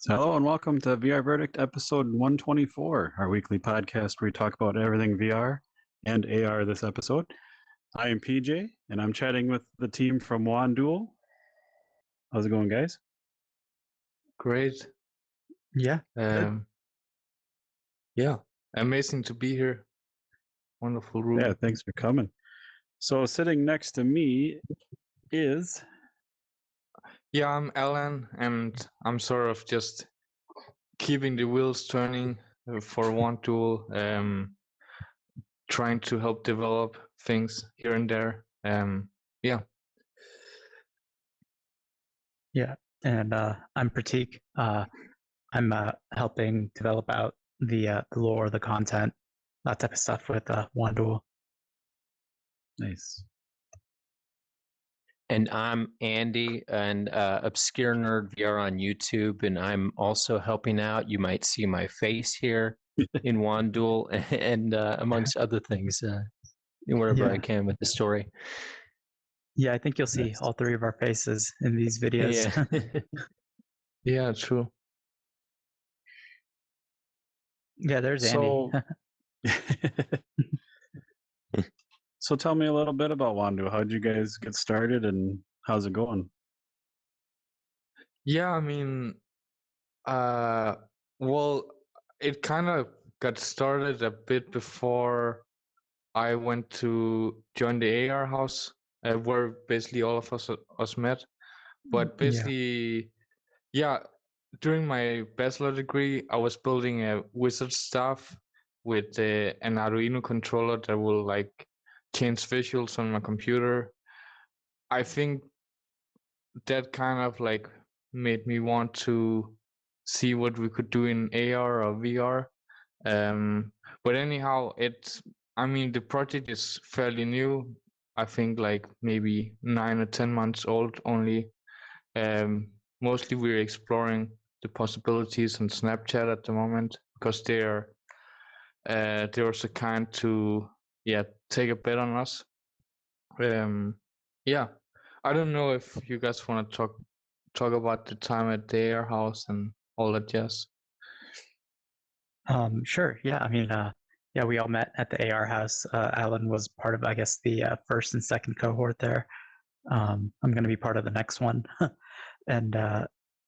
So hello and welcome to VR Verdict episode 124, our weekly podcast where we talk about everything VR and AR this episode. I am PJ and I'm chatting with the team from Wand Duel. How's it going, guys? Great. Yeah. Yeah. Amazing to be here. Wonderful room. Yeah, thanks for coming. So sitting next to me is... Yeah, I'm Alan, and I'm sort of just keeping the wheels turning for Wand Duel, trying to help develop things here and there. Yeah. Yeah. And I'm Pratik. I'm helping develop out the lore, the content, that type of stuff with Wand Duel. Nice. And I'm Andy, an obscure nerd VR on YouTube, and I'm also helping out. You might see my face here in Wand Duel, and amongst other things, wherever I can with the story. Yeah, I think you'll see all three of our faces in these videos. Yeah, Yeah, true. Yeah, there's Andy. So tell me a little bit about Wand Duel. How'd you guys get started and how's it going? Yeah, I mean, well, it kind of got started a bit before I went to join the AR house, where basically all of us met. But basically, yeah, during my bachelor degree, I was building a wizard staff with an Arduino controller that will like change visuals on my computer. I think that kind of like made me want to see what we could do in AR or VR. But anyhow, I mean, the project is fairly new. I think like maybe 9 or 10 months old only. Mostly we're exploring the possibilities on Snapchat at the moment because they were so kind to take a bet on us. Yeah, I don't know if you guys want to talk about the time at their house and all that jazz. Sure. Yeah. I mean, yeah, we all met at the AR house. Alan was part of, I guess, the first and second cohort there. I'm going to be part of the next one. And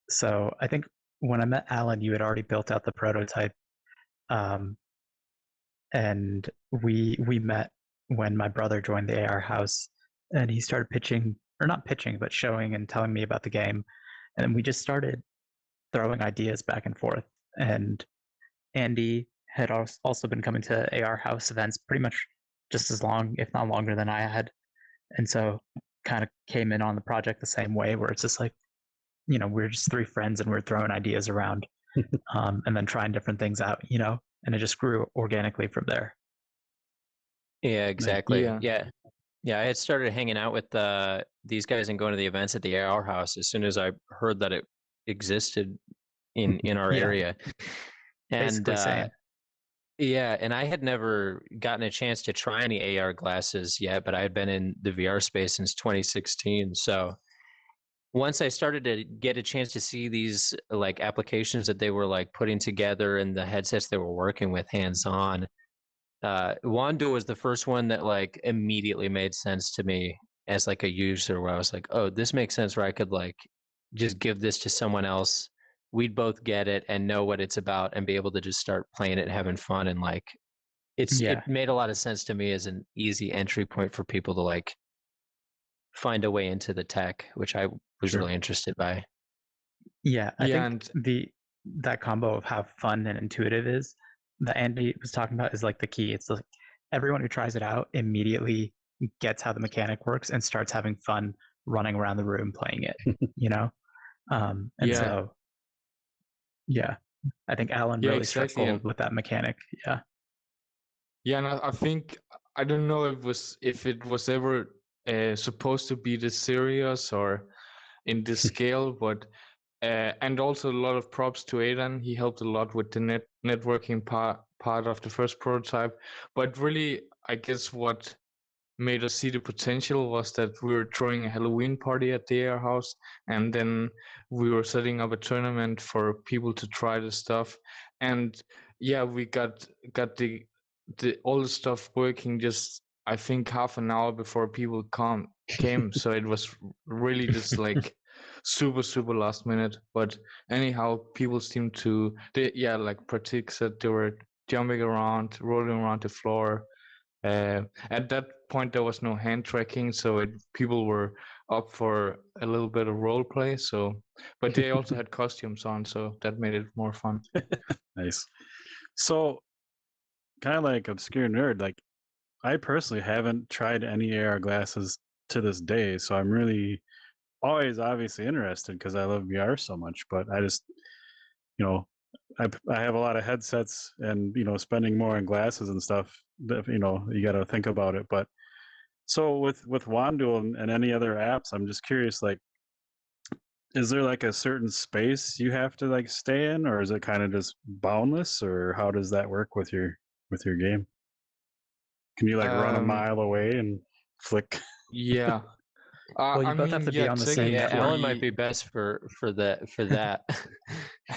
so I think when I met Alan, you had already built out the prototype. And we met when my brother joined the AR house, and he started pitching, or not pitching, but showing and telling me about the game. And we just started throwing ideas back and forth. And Andy had also been coming to AR house events pretty much just as long, if not longer than I had. And so kind of came in on the project the same way, where it's just like, we're just three friends and we're throwing ideas around and then trying different things out, and it just grew organically from there. yeah, exactly. Yeah. Yeah. I had started hanging out with these guys and going to the events at the AR house as soon as I heard that it existed in our area. And yeah, and I had never gotten a chance to try any AR glasses yet, but I had been in the VR space since 2016. So once I started to get a chance to see these like applications that they were like putting together and the headsets they were working with hands-on, Wand Duel was the first one that like immediately made sense to me as like a user, where I was like, oh, this makes sense, where I could like just give this to someone else. We'd both get it and know what it's about and be able to just start playing it and having fun. And like, it made a lot of sense to me as an easy entry point for people to like find a way into the tech, which I was really interested by. Yeah, I think that combo of how fun and intuitive is that Andy was talking about is like the key. It's like everyone who tries it out immediately gets how the mechanic works and starts having fun running around the room playing it, So yeah, I think Alan really struck gold with that mechanic. Yeah, and I think, I don't know if it was ever supposed to be this serious or in this scale, but and also a lot of props to Aidan. He helped a lot with the networking part of the first prototype. But really, I guess what made us see the potential was that we were throwing a Halloween party at the AR house, and then we were setting up a tournament for people to try the stuff. And yeah, we got the all the stuff working just, I think, half an hour before people came. So it was really just like super last minute. But anyhow, people seemed to like Pratik said, they were jumping around, rolling around the floor. At that point, there was no hand tracking, so people were up for a little bit of role play. So, but they also had costumes on, so that made it more fun. Nice. So, kind of like obscure nerd, like I personally haven't tried any AR glasses to this day, so I'm really always obviously interested because I love VR so much. But I just, you know, I have a lot of headsets, and spending more on glasses and stuff. You got to think about it. But so with Wand Duel and any other apps, I'm just curious, like, is there like a certain space you have to like stay in, or is it kind of just boundless, or how does that work with your game? Can you like run a mile away and flick? Yeah. Well, you I both have mean, to be on the same Yeah, network. Alan might be best for that.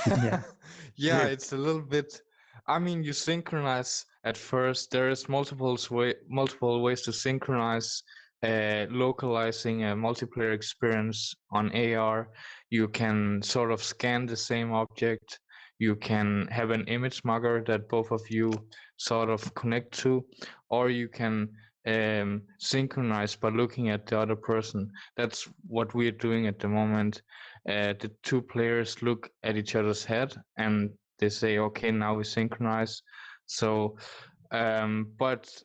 Yeah. Yeah, it's a little bit. I mean, you synchronize at first. There is multiple ways to synchronize, localizing a multiplayer experience on AR. You can sort of scan the same object. You can have an image marker that both of you sort of connect to, or you can synchronize by looking at the other person. That's what we're doing at the moment. The two players look at each other's head and they say, okay, now we synchronize. So, but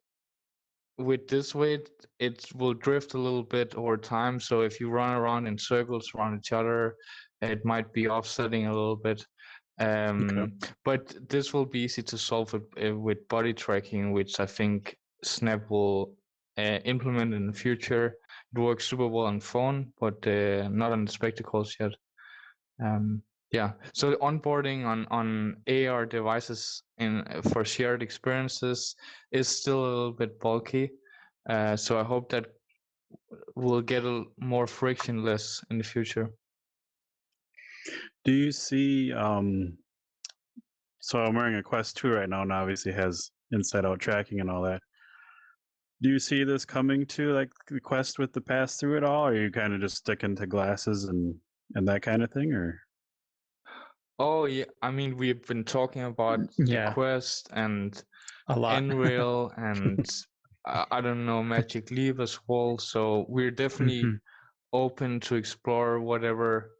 with this way, it will drift a little bit over time. So if you run around in circles around each other, it might be offsetting a little bit. But this will be easy to solve with body tracking, which I think Snap will implement in the future. It works super well on phone, but not on the spectacles yet. Yeah, so onboarding on AR devices for shared experiences is still a little bit bulky. So I hope that will get more frictionless in the future. Do you see so I'm wearing a Quest 2 right now, and obviously has inside out tracking and all that. Do you see this coming to like the Quest with the pass through at all, or are you kind of just sticking to glasses and that kind of thing, or? Oh yeah, I mean, we've been talking about the Quest and a lot. Nreal and I don't know, Magic Leap as well. So we're definitely open to explore whatever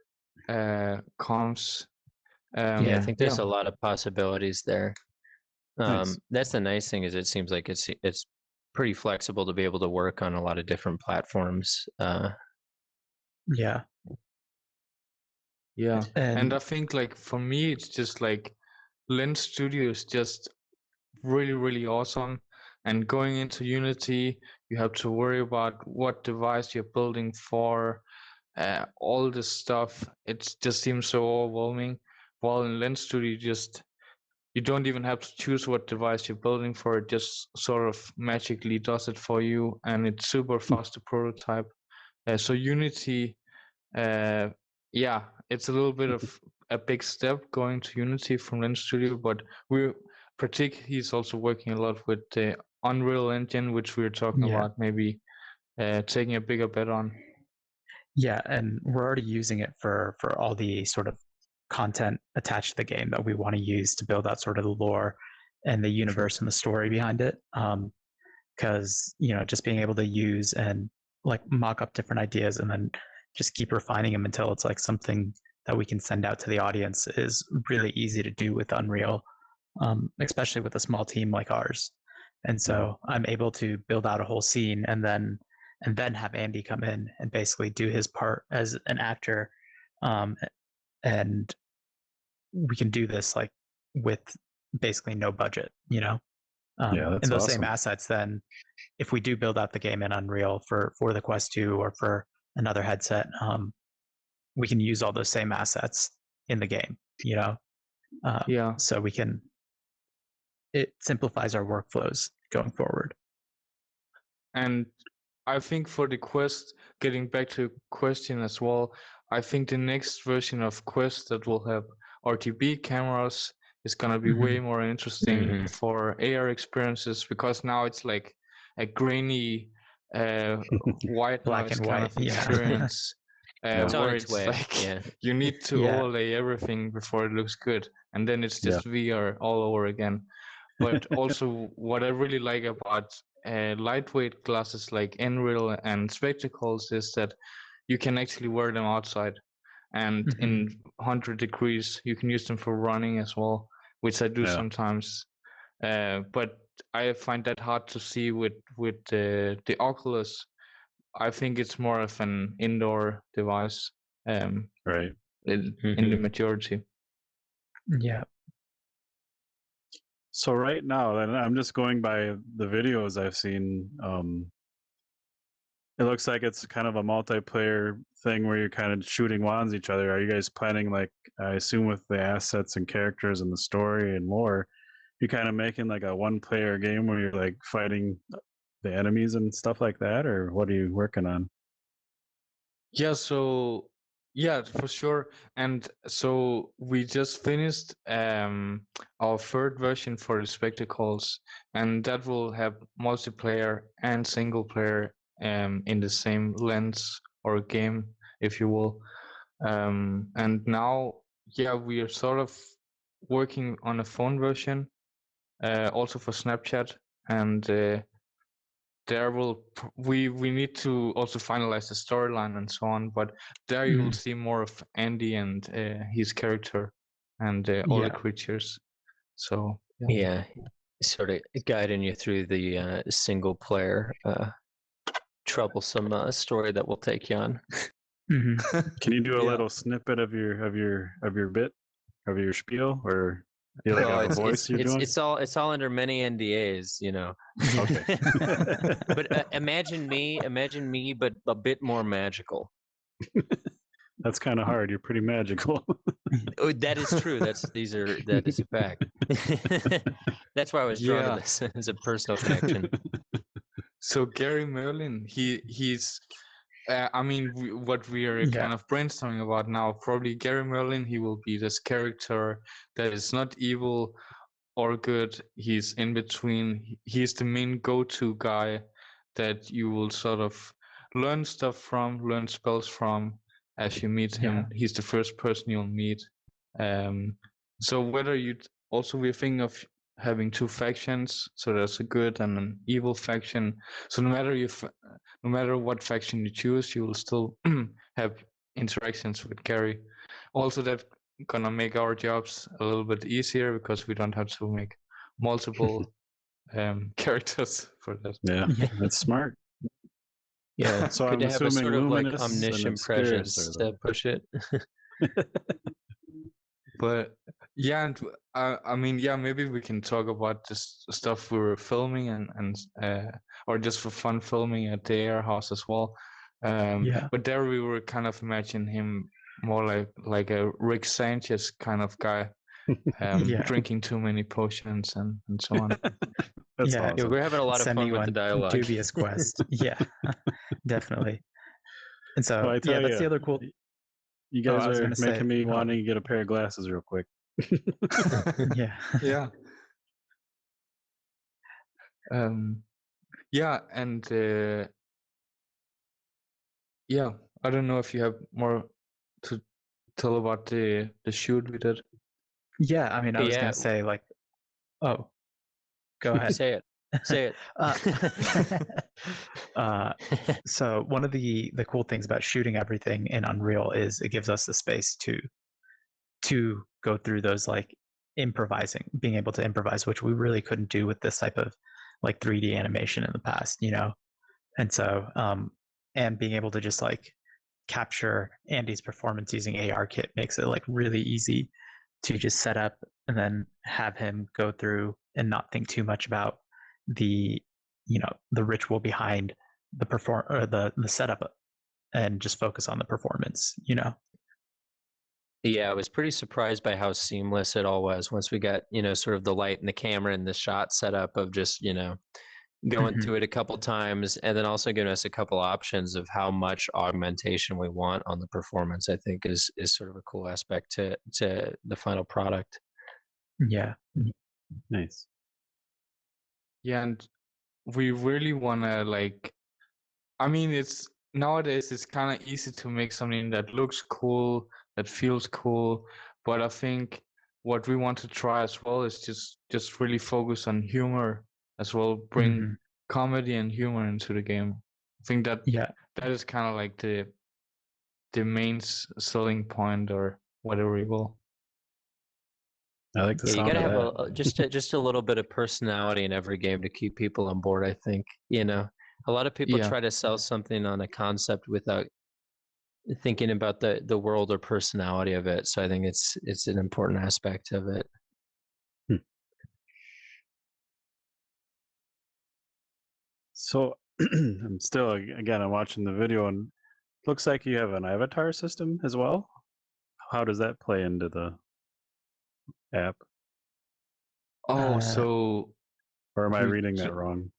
comes. Yeah, I think there's a lot of possibilities there. Nice. That's the nice thing, is it seems like it's pretty flexible to be able to work on a lot of different platforms. Yeah. Yeah, and I think like for me, it's just like Lens Studio is just really awesome. And going into Unity, you have to worry about what device you're building for, all this stuff. It just seems so overwhelming. While in Lens Studio, you don't even have to choose what device you're building for. It just sort of magically does it for you, and it's super fast to prototype. So Unity, yeah, it's a little bit of a big step going to Unity from Lens Studio, but he's also working a lot with the Unreal Engine, which we were talking about maybe taking a bigger bet on. Yeah, and we're already using it for all the sort of content attached to the game that we want to use to build out sort of the lore and the universe and the story behind it. Because just being able to use and like mock up different ideas and then just keep refining them until it's like something that we can send out to the audience is really easy to do with Unreal, especially with a small team like ours. And so I'm able to build out a whole scene and then have Andy come in and basically do his part as an actor, and we can do this like with basically no budget, that's and those awesome. same assets. Then if we do build out the game in Unreal for the Quest 2 or for another headset, we can use all those same assets in the game, so it simplifies our workflows going forward. And I think for the Quest, getting back to question as well, I think the next version of Quest that will have RTB cameras is gonna be way more interesting for AR experiences, because now it's like a grainy white Black noise and kind white, of experience. It's on Where its it's way. like Yeah. you need to Yeah. overlay everything before it looks good, and then it's just VR all over again. But also, what I really like about lightweight glasses like Nreal and spectacles is that you can actually wear them outside, and in 100 degrees you can use them for running as well, which I do sometimes. But I find that hard to see with the Oculus. I think it's more of an indoor device, Right. in the majority. Yeah. So right now, and I'm just going by the videos I've seen. It looks like it's kind of a multiplayer thing where you're kind of shooting wands at each other. Are you guys planning, like, I assume with the assets and characters and the story and lore, you're kind of making like a one-player game where you're like fighting the enemies and stuff like that, or what are you working on? Yeah, so yeah, for sure. And so we just finished our third version for the spectacles, and that will have multiplayer and single player in the same lens or game, if you will. And now, yeah, we are sort of working on a phone version, also for Snapchat, and there we need to also finalize the storyline and so on, but there you will see more of Andy and his character and all the creatures. So Yeah, sort of guiding you through the single player troublesome story that will take you on. Can you do a little snippet of your bit of your spiel, or do you like have a voice you're doing? It's all under many NDAs, you know. Okay. But imagine me, but a bit more magical. That's kind of hard. You're pretty magical. Oh, that is true. That is a fact. That's why I was drawn to this as a personal connection. So Gary Merlin, he's I mean, what we are kind of brainstorming about now, probably Gary Merlin, he will be this character that is not evil or good. He's in between. He's the main go-to guy that you will sort of learn stuff from, learn spells from as you meet him. He's the first person you'll meet. So whether you'd also, we're thinking of having two factions, so there's a good and an evil faction. So no matter what faction you choose, you will still have interactions with Gary. Also, that's gonna make our jobs a little bit easier because we don't have to make multiple characters for that. Yeah, that's smart. Yeah, so good I'm to have a assuming sort of like Luminous and omniscient Obscurus presence are to push it. But yeah, and I mean, yeah, maybe we can talk about this stuff we were filming and or just for fun filming at the Air House as well. But there we were kind of imagining him more like a Rick Sanchez kind of guy, drinking too many potions and so on. That's awesome. Yeah, we're having a lot of fun with the dialogue. Dubious quest. Yeah, definitely. And so well, that's the other cool. You guys are making me wanting to get a pair of glasses real quick. Yeah. Yeah. Yeah, and yeah, I don't know if you have more to tell about the shoot we did. Yeah, I mean, I was gonna say like, oh, go ahead. Say it. Say it. So one of the cool things about shooting everything in Unreal is it gives us the space to go through those like being able to improvise, which we really couldn't do with this type of like 3D animation in the past, you know. And so and being able to just like capture Andy's performance using AR kit makes it like really easy to just set up and then have him go through and not think too much about the ritual behind the setup and just focus on the performance, you know. Yeah, I was pretty surprised by how seamless it all was once we got, sort of the light and the camera and the shot set up of just, going through it a couple times, and then also giving us a couple options of how much augmentation we want on the performance. I think is sort of a cool aspect to the final product. Yeah. Nice. Yeah, and we really want to like, I mean, it's nowadays it's kind of easy to make something that looks cool, that feels cool, but I think what we want to try as well is just really focus on humor as well, bring comedy and humor into the game. I think that that is kind of like the main selling point or whatever you will. I like the You sound gotta of have that. just a little bit of personality in every game to keep people on board. I think, you know, a lot of people try to sell something on a concept without thinking about the world or personality of it. So I think it's an important aspect of it. So I'm still, again, I'm watching the video, and it looks like you have an avatar system as well. How does that play into the app? Oh, so or am I reading that wrong?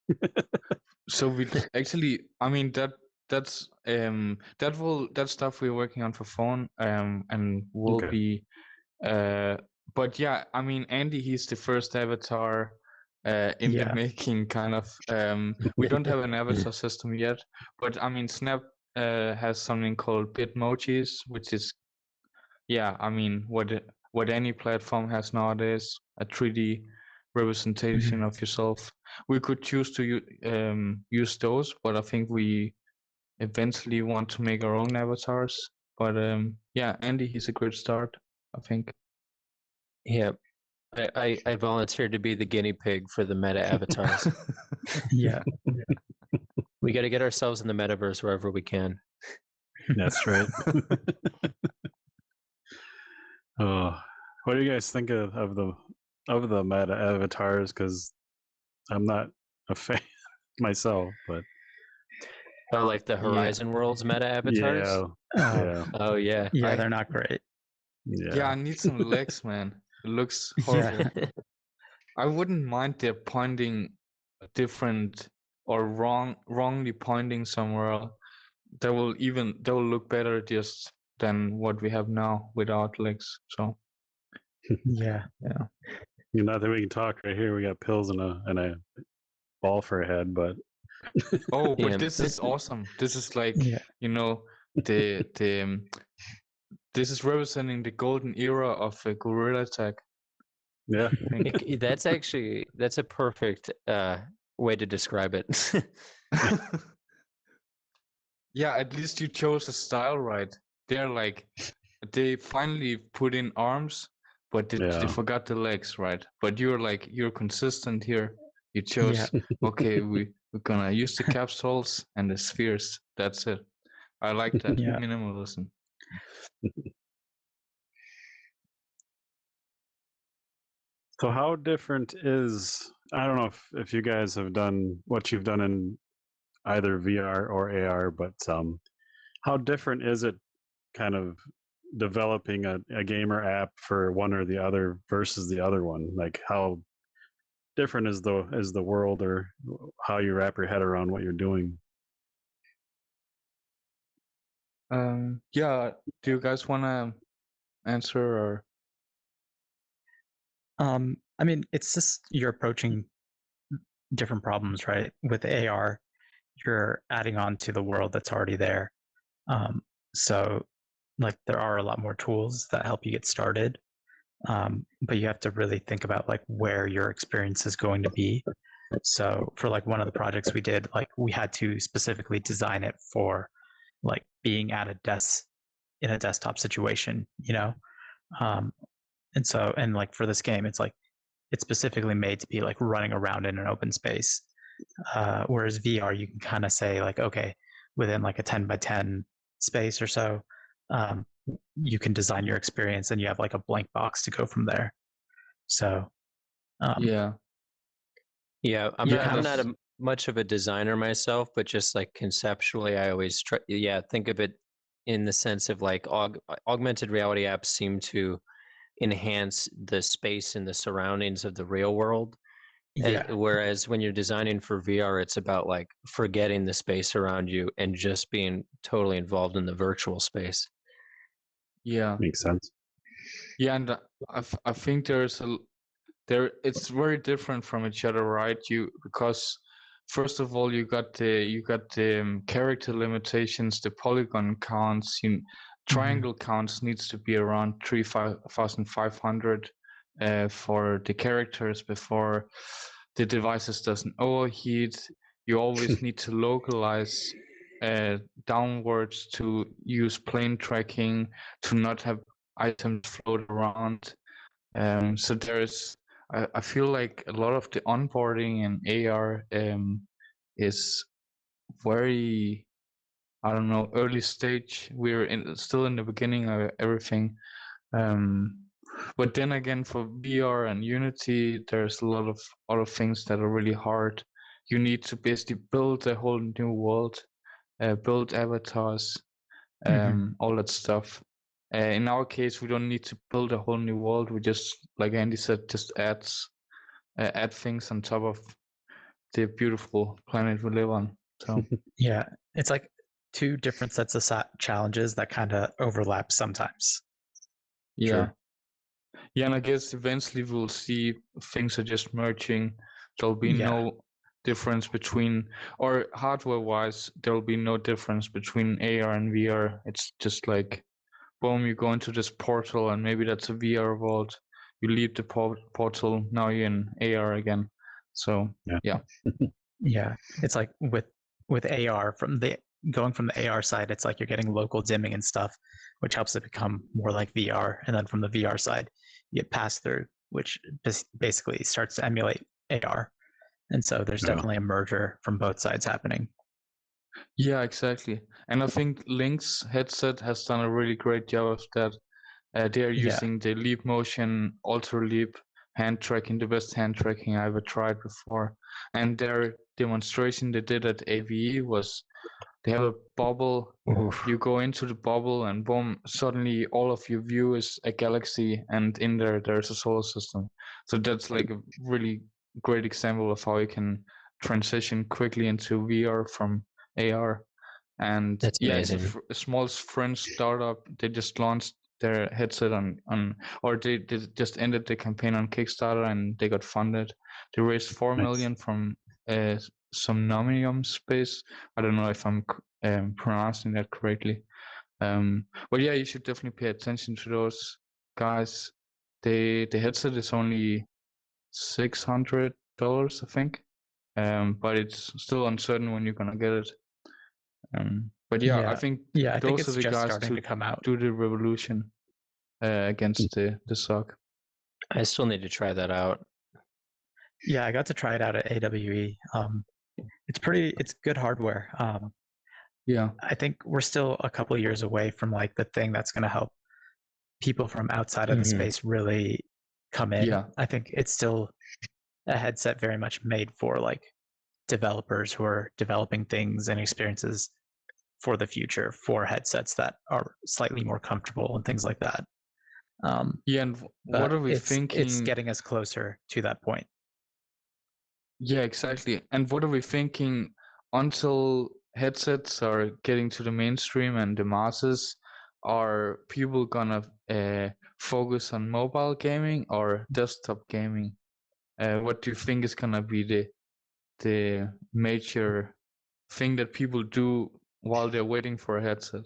So we actually, I mean that's that stuff we're working on for phone and will be but yeah, I mean Andy, he's the first avatar in the making kind of. We don't have an avatar system yet, but I mean Snap has something called Bitmojis, which is I mean what any platform has nowadays, a 3D representation of yourself. We could choose to use those, but I think we eventually want to make our own avatars. But yeah, Andy, he's a good start, I think. Yeah, I volunteered to be the guinea pig for the meta avatars. Yeah. We got to get ourselves in the metaverse wherever we can. That's right. Oh, what do you guys think of the meta avatars? Because I'm not a fan myself, but oh, like the Horizon Worlds meta avatars. Oh yeah, they're not great. Yeah, I need some legs, man. It looks horrible. I wouldn't mind they're pointing different or wrongly pointing somewhere. That will look better just than what we have now without legs. So yeah. Not that we can talk right here. We got pills and a ball for a head, but but this is awesome. This is like you know the this is representing the golden era of a gorilla tag. Yeah, that's a perfect way to describe it. Yeah, at least you chose a style right. They're like they finally put in arms, but they forgot the legs, right? But you're consistent here. You chose okay, we're gonna use the capsules and the spheres. That's it. I like that minimalism. So how different is, I don't know if you guys have done what you've done in either VR or AR, but how different is it kind of developing a gamer app for one or the other versus the other one? Like how different is the world, or how you wrap your head around what you're doing? Yeah, do you guys want to answer or? I mean, it's just you're approaching different problems, right? With AR, you're adding on to the world that's already there. So like there are a lot more tools that help you get started. But you have to really think about like where your experience is going to be. So for like one of the projects we did, like we had to specifically design it for like being at a desk in a desktop situation, you know? And like for this game, it's like it's specifically made to be like running around in an open space. Whereas VR, you can kind of say like, okay, within like a 10 by 10 space or so, you can design your experience and you have like a blank box to go from there. So I'm not much of a designer myself, but just like conceptually, I always try think of it in the sense of like augmented reality apps seem to enhance the space and the surroundings of the real world. Yeah. Whereas when you're designing for VR, it's about like forgetting the space around you and just being totally involved in the virtual space. Yeah. Makes sense. Yeah, and I think it's very different from each other, right? Because first of all you got the character limitations, the polygon counts, triangle counts needs to be around 3,500 for the characters before the devices doesn't overheat. You always need to localize downwards to use plane tracking, to not have items float around. So I feel like a lot of the onboarding and AR is very, I don't know, early stage. We're still in the beginning of everything. But then again, for VR and Unity, there's a lot of other things that are really hard. You need to basically build a whole new world, build avatars, all that stuff. In our case, we don't need to build a whole new world. We just, like Andy said, just add things on top of the beautiful planet we live on. So Yeah, it's like two different sets of challenges that kind of overlap sometimes. yeah, yeah, and I guess eventually we'll see things are just merging. There'll be no difference between, or hardware-wise, there'll be no difference between AR and VR. It's just like, boom, you go into this portal, and maybe that's a VR world. You leave the portal, now you're in AR again. So yeah. Yeah, it's like with AR going from the AR side, it's like you're getting local dimming and stuff, which helps it become more like VR. And then from the VR side, you get pass through, which basically starts to emulate AR. And so there's definitely a merger from both sides happening. Yeah, exactly. And I think Link's headset has done a really great job of that. They're using the leap motion, ultra leap hand tracking, the best hand tracking I ever tried before. And their demonstration they did at AVE was they have a bubble. Oof. You go into the bubble and boom, suddenly all of your view is a galaxy, and in there's a solar system. So that's like a really great example of how you can transition quickly into VR from AR. And That's it's amazing. a small French startup. They just launched their headset or they just ended the campaign on Kickstarter, and they got funded. They raised 4 million from Somnomium Space. I don't know if I'm pronouncing that correctly. But yeah, you should definitely pay attention to those guys. The headset is only $600, I think. But it's still uncertain when you're gonna get it. But I think I think those it's are the just guys starting to come out. do the revolution against the SOC. I still need to try that out. Yeah, I got to try it out at AWE. It's good hardware. Yeah. I think we're still a couple of years away from like the thing that's going to help people from outside of the space really come in. Yeah. I think it's still a headset very much made for like developers who are developing things and experiences for the future for headsets that are slightly more comfortable and things like that. And what are we thinking? It's getting us closer to that point. Yeah, exactly. And what are we thinking until headsets are getting to the mainstream and the masses? Are people gonna focus on mobile gaming or desktop gaming? What do you think is gonna be the major thing that people do while they're waiting for a headset?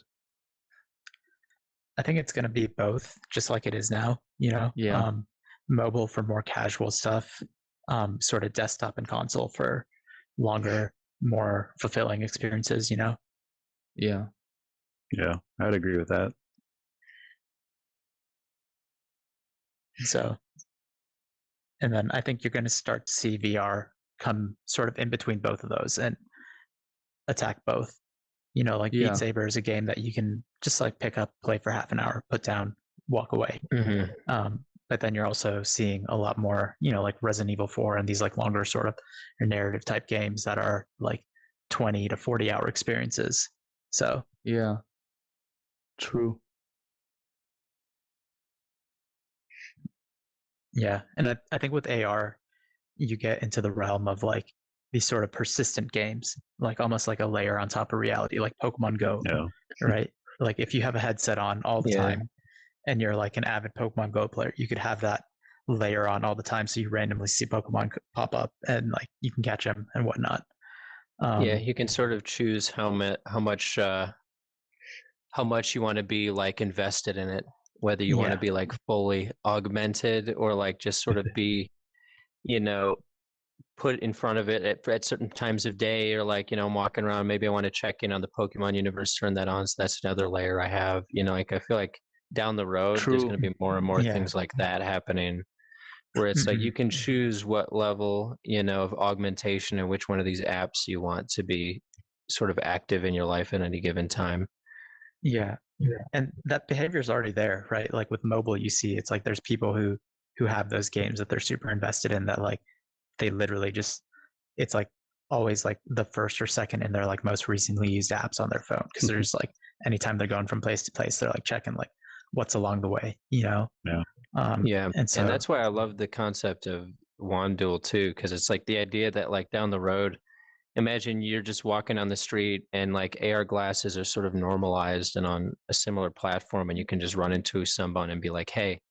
I think it's going to be both, just like it is now. Yeah. Mobile for more casual stuff, sort of desktop and console for longer, more fulfilling experiences. Yeah. Yeah, I'd agree with that. So, and then I think you're going to start to see VR come sort of in between both of those and attack both. Like Beat Saber is a game that you can just like pick up, play for half an hour, put down, walk away. But then you're also seeing a lot more, like Resident Evil 4 and these like longer sort of narrative type games that are like 20 to 40-hour experiences. So yeah, true. Yeah, and I think with AR, you get into the realm of like these sort of persistent games, like almost like a layer on top of reality, like Pokemon Go, Yeah. right? Like if you have a headset on all the Yeah. time and you're like an avid Pokemon Go player, you could have that layer on all the time, so you randomly see Pokemon pop up and like you can catch them and whatnot. Yeah, you can sort of choose how much you want to be like invested in it, whether you want to Yeah. be like fully augmented or like just sort of be, you know, put in front of it at certain times of day, or like, I'm walking around, maybe I want to check in on the Pokemon universe, turn that on. So that's another layer I have, like I feel like down the road, there's True. going to be more and more Yeah. things like that happening, where it's like you can choose what level, of augmentation and which one of these apps you want to be sort of active in your life at any given time. Yeah. And that behavior is already there, right? Like with mobile, you see it's like there's people who have those games that they're super invested in, that like they literally just, it's like always like the first or second in their like most recently used apps on their phone, because there's like anytime they're going from place to place, they're like checking like what's along the way, Yeah. Yeah, and so and that's why I love the concept of Wand Duel too, because it's like the idea that like down the road, imagine you're just walking on the street and like AR glasses are sort of normalized and on a similar platform, and you can just run into someone and be like, "Hey,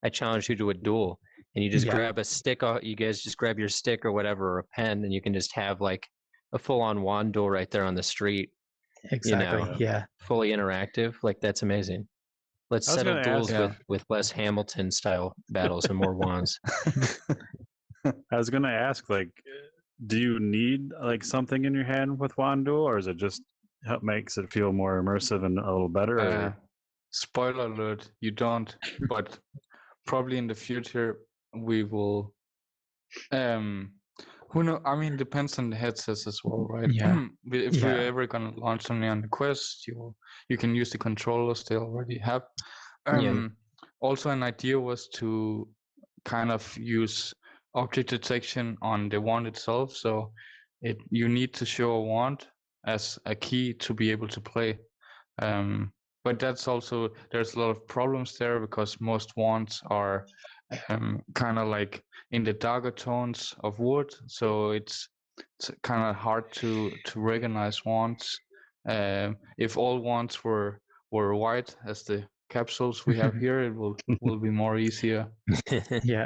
I challenge you to a duel," and you just Yeah. grab a stick. You guys just grab your stick or whatever, or a pen, and you can just have like a full-on Wand Duel right there on the street. exactly. Yeah. Fully interactive. Like that's amazing. Let's I was settle gonna duels ask- with less Hamilton style battles and more wands. I was gonna ask, like, do you need like something in your hand with Wand Duel, or is it just makes it feel more immersive and a little better? Or... Spoiler alert, you don't, but probably in the future we will. Who know? I mean, depends on the headsets as well, right? Yeah. If Yeah. we're ever gonna launch something on the Quest, you can use the controllers they already have. Also, an idea was to kind of use object detection on the wand itself, so you need to show a wand as a key to be able to play. But that's also, there's a lot of problems there, because most wands are kind of like in the darker tones of wood, so it's kind of hard to recognize wands. If all wands were white as the capsules we have here, it will be more easier. Yeah.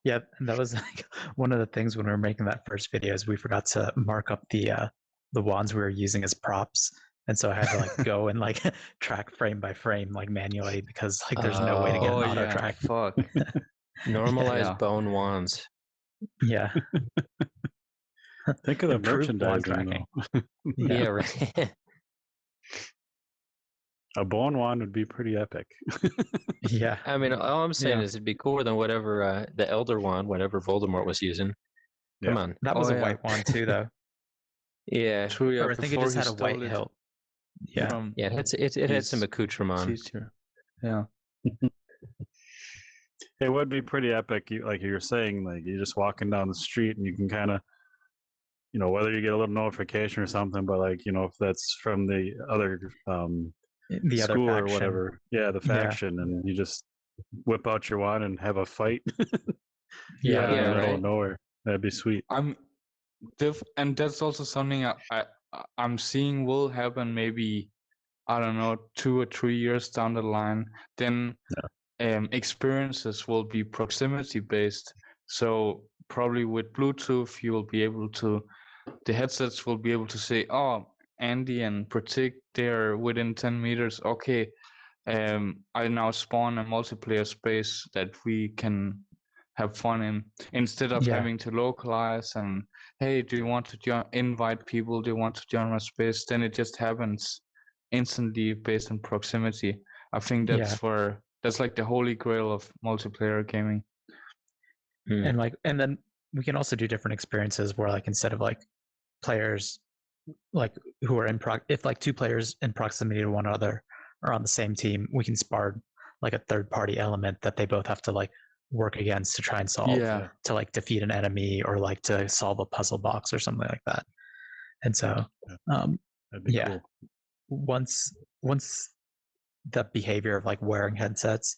And that was like one of the things when we were making that first video, is we forgot to mark up the wands we were using as props, and so I had to like go and like track frame by frame like manually, because like there's no way to get an auto track. Fuck. Normalized Yeah. bone wands. Yeah. Think of the Improved wand merchandising, tracking. though. Yeah, right. A bone wand would be pretty epic. Yeah. I mean, all I'm saying Yeah. is it'd be cooler than whatever the Elder Wand, whatever Voldemort was using. Come Yeah. on. That was Oh, a yeah. white wand too, though. Yeah. True, yeah. Or I think it before just he had a white stole it hilt. Yeah. from Yeah, it had some his accoutrement. teacher. Yeah. It would be pretty epic, like you were saying, like you're just walking down the street and you can kind of, whether you get a little notification or something, but like, if that's from the other The other school or faction. whatever, the faction, and you just whip out your wand and have a fight Yeah. out in the middle right. of nowhere. That'd be sweet. And that's also something I'm seeing will happen, maybe, I don't know, 2 or 3 years down the line. Then experiences will be proximity based. So probably with Bluetooth, you will be able to, the headsets will be able to say, oh, Andy and Pratik, they're within 10 meters. Okay, I now spawn a multiplayer space that we can have fun in, instead of having to localize and, hey, do you want to invite people? Do you want to join my space? Then it just happens instantly based on proximity. I think that's like the holy grail of multiplayer gaming. And then we can also do different experiences where like instead of like players like who are if like two players in proximity to one another are on the same team, we can spar like a third party element that they both have to like work against to try and solve, to like defeat an enemy or like to solve a puzzle box or something like that. And so that'd be cool. once the behavior of like wearing headsets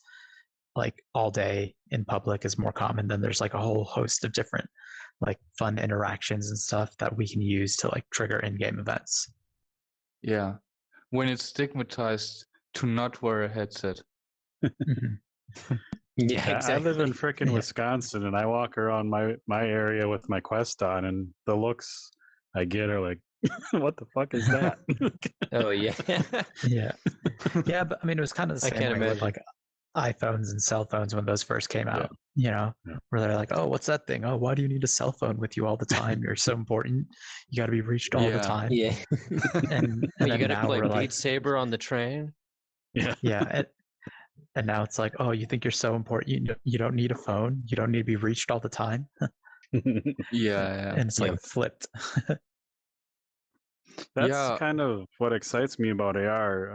like all day in public is more common, then there's like a whole host of different like fun interactions and stuff that we can use to like trigger in-game events. Yeah. When it's stigmatized to not wear a headset. Mhm. Yeah, I exactly. live in frickin' Yeah. Wisconsin, and I walk around my area with my Quest on, and the looks I get are like, what the fuck is that? Oh yeah. Yeah. Yeah, but I mean, it was kind of the I same can't way with imagine. like iPhones and cell phones when those first came out, Yeah. where they're like, oh, what's that thing? Oh, why do you need a cell phone with you all the time? You're so important. You got to be reached all the time. Yeah. And But you then got to now play we're Beat like, Saber on the train. Yeah. yeah. And now it's like, oh, you think you're so important. You don't need a phone. You don't need to be reached all the time. Yeah. And it's Yeah. like flipped. That's Yeah. kind of what excites me about AR.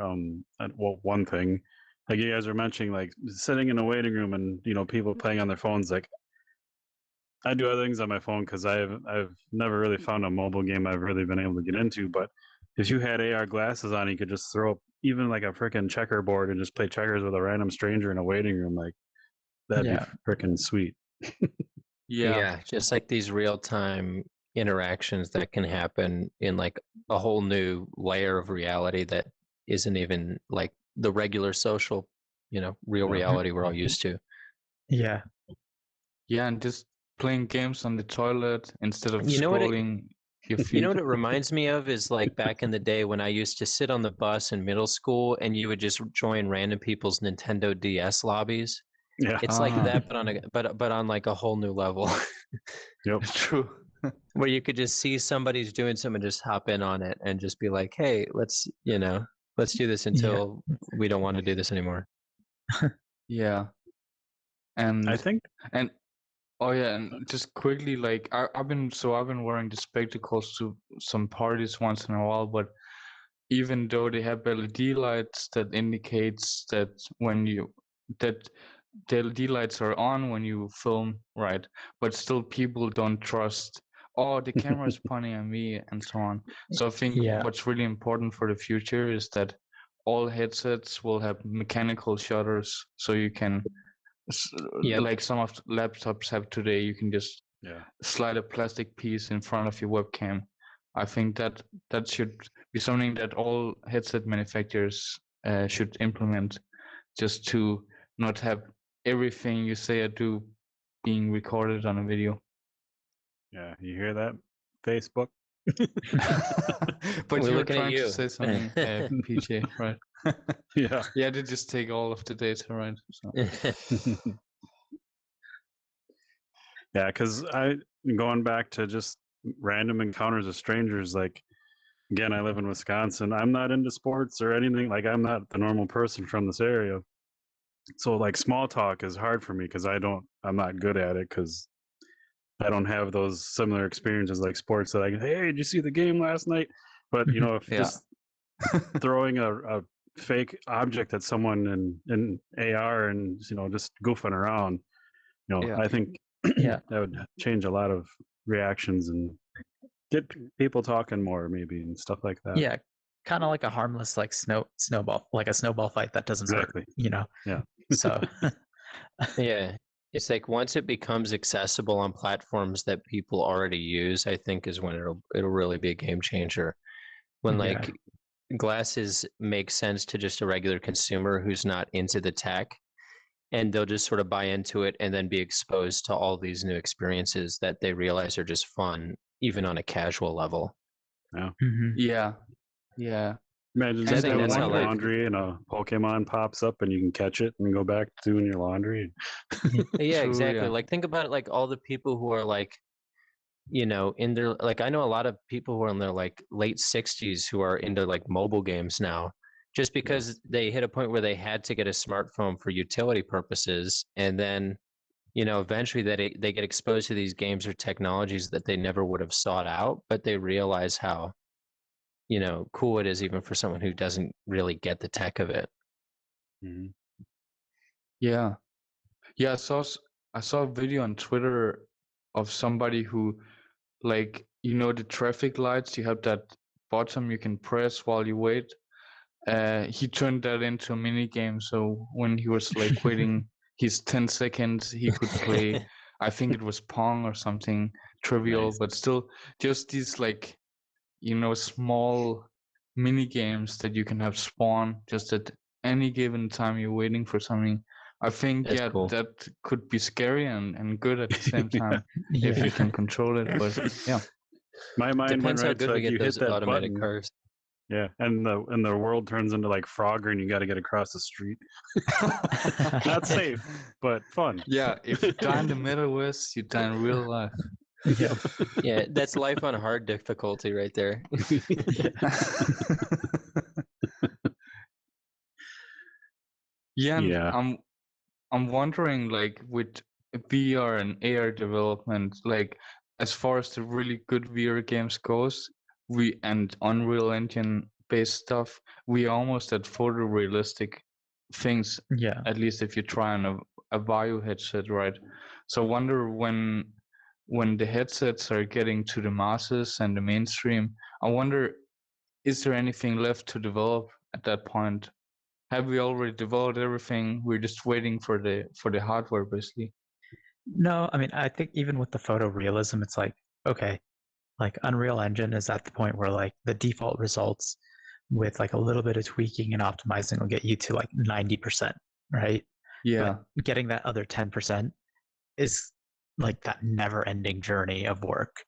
Well, one thing, like you guys are mentioning, like sitting in a waiting room and people playing on their phones. Like I do other things on my phone because I've never really found a mobile game I've really been able to get into. But if you had AR glasses on, you could just throw up even like a freaking checkerboard and just play checkers with a random stranger in a waiting room. Like that'd Yeah. be freaking sweet. Yeah. Just like these real-time interactions that can happen in like a whole new layer of reality that isn't even like the regular social, real Yeah. reality we're all used to. Yeah. Yeah, and just playing games on the toilet instead of You know what it- scrolling your You feet. know what it reminds me of is like back in the day when I used to sit on the bus in middle school and you would just join random people's Nintendo DS lobbies. Yeah. It's like Ah. that, but on like a whole new level Yep. True. where you could just see somebody's doing something, just hop in on it and just be like, hey, let's do this until we don't want to do this anymore. Yeah. And I think. and oh yeah, and just quickly, like I've been wearing the spectacles to some parties once in a while, but even though they have LED lights that indicates that that the LED lights are on when you film, right? But still people don't trust, oh, the camera is pointing at me and so on. So I think what's really important for the future is that all headsets will have mechanical shutters, so you can like some of laptops have today, you can just slide a plastic piece in front of your webcam. I think that should be something that all headset manufacturers should implement, just to not have everything you say or do being recorded on a video. Yeah, you hear that, Facebook? But We're you were looking at trying to you. say something, PJ, right? Yeah. Yeah, they just take all of the data, right? So. Yeah, because going back to just random encounters with strangers, like, again, I live in Wisconsin. I'm not into sports or anything. Like, I'm not the normal person from this area. So, like, small talk is hard for me because I'm not good at it because I don't have those similar experiences like sports that I can, hey, did you see the game last night? But, if just throwing a fake object at someone in AR and, just goofing around, I think that would change a lot of reactions and get people talking more maybe and stuff like that. Yeah, kind of like a harmless like snowball, like a snowball fight that doesn't hurt, Yeah. So yeah, it's like once it becomes accessible on platforms that people already use, I think is when it'll really be a game changer. When like glasses make sense to just a regular consumer who's not into the tech, and they'll just sort of buy into it and then be exposed to all these new experiences that they realize are just fun, even on a casual level. Yeah. Yeah. Imagine just doing like laundry and a Pokemon pops up and you can catch it and go back to doing your laundry. Yeah, exactly. Like think about it, like all the people who are like, in their, like I know a lot of people who are in their like late 60s who are into like mobile games now, just because they hit a point where they had to get a smartphone for utility purposes, and then eventually they get exposed to these games or technologies that they never would have sought out, but they realize how cool it is even for someone who doesn't really get the tech of it. Yeah. I saw a video on Twitter of somebody who, like, the traffic lights, you have that button you can press while you wait. He turned that into a mini game, so when he was like waiting his 10 seconds, he could play I think it was Pong or something trivial, Nice. but still just these like, small mini games that you can have spawn just at any given time you're waiting for something. I think That's cool. that could be scary and good at the same time if Yeah. you can control it. But yeah, My mind went Depends how right to good we like you get hit those that automatic button. cars. Yeah, and the world turns into like Frogger, and you got to get across the street. Not safe, but fun. yeah. If you die in the metaverse, you die in real life. Yep. Yeah, that's life on hard difficulty right there. Yeah, and Yeah. I'm wondering, like, with VR and AR development, like, as far as the really good VR games goes, and Unreal Engine based stuff, we almost at photorealistic things, Yeah. at least if you try on a Vario headset, right? So I wonder when the headsets are getting to the masses and the mainstream, I wonder, is there anything left to develop at that point? Have we already developed everything? We're just waiting for the hardware, basically. No, I mean, I think even with the photorealism, it's like, okay, like Unreal Engine is at the point where like the default results with like a little bit of tweaking and optimizing will get you to like 90%, right? Yeah, But getting that other 10% is like that never ending journey of work.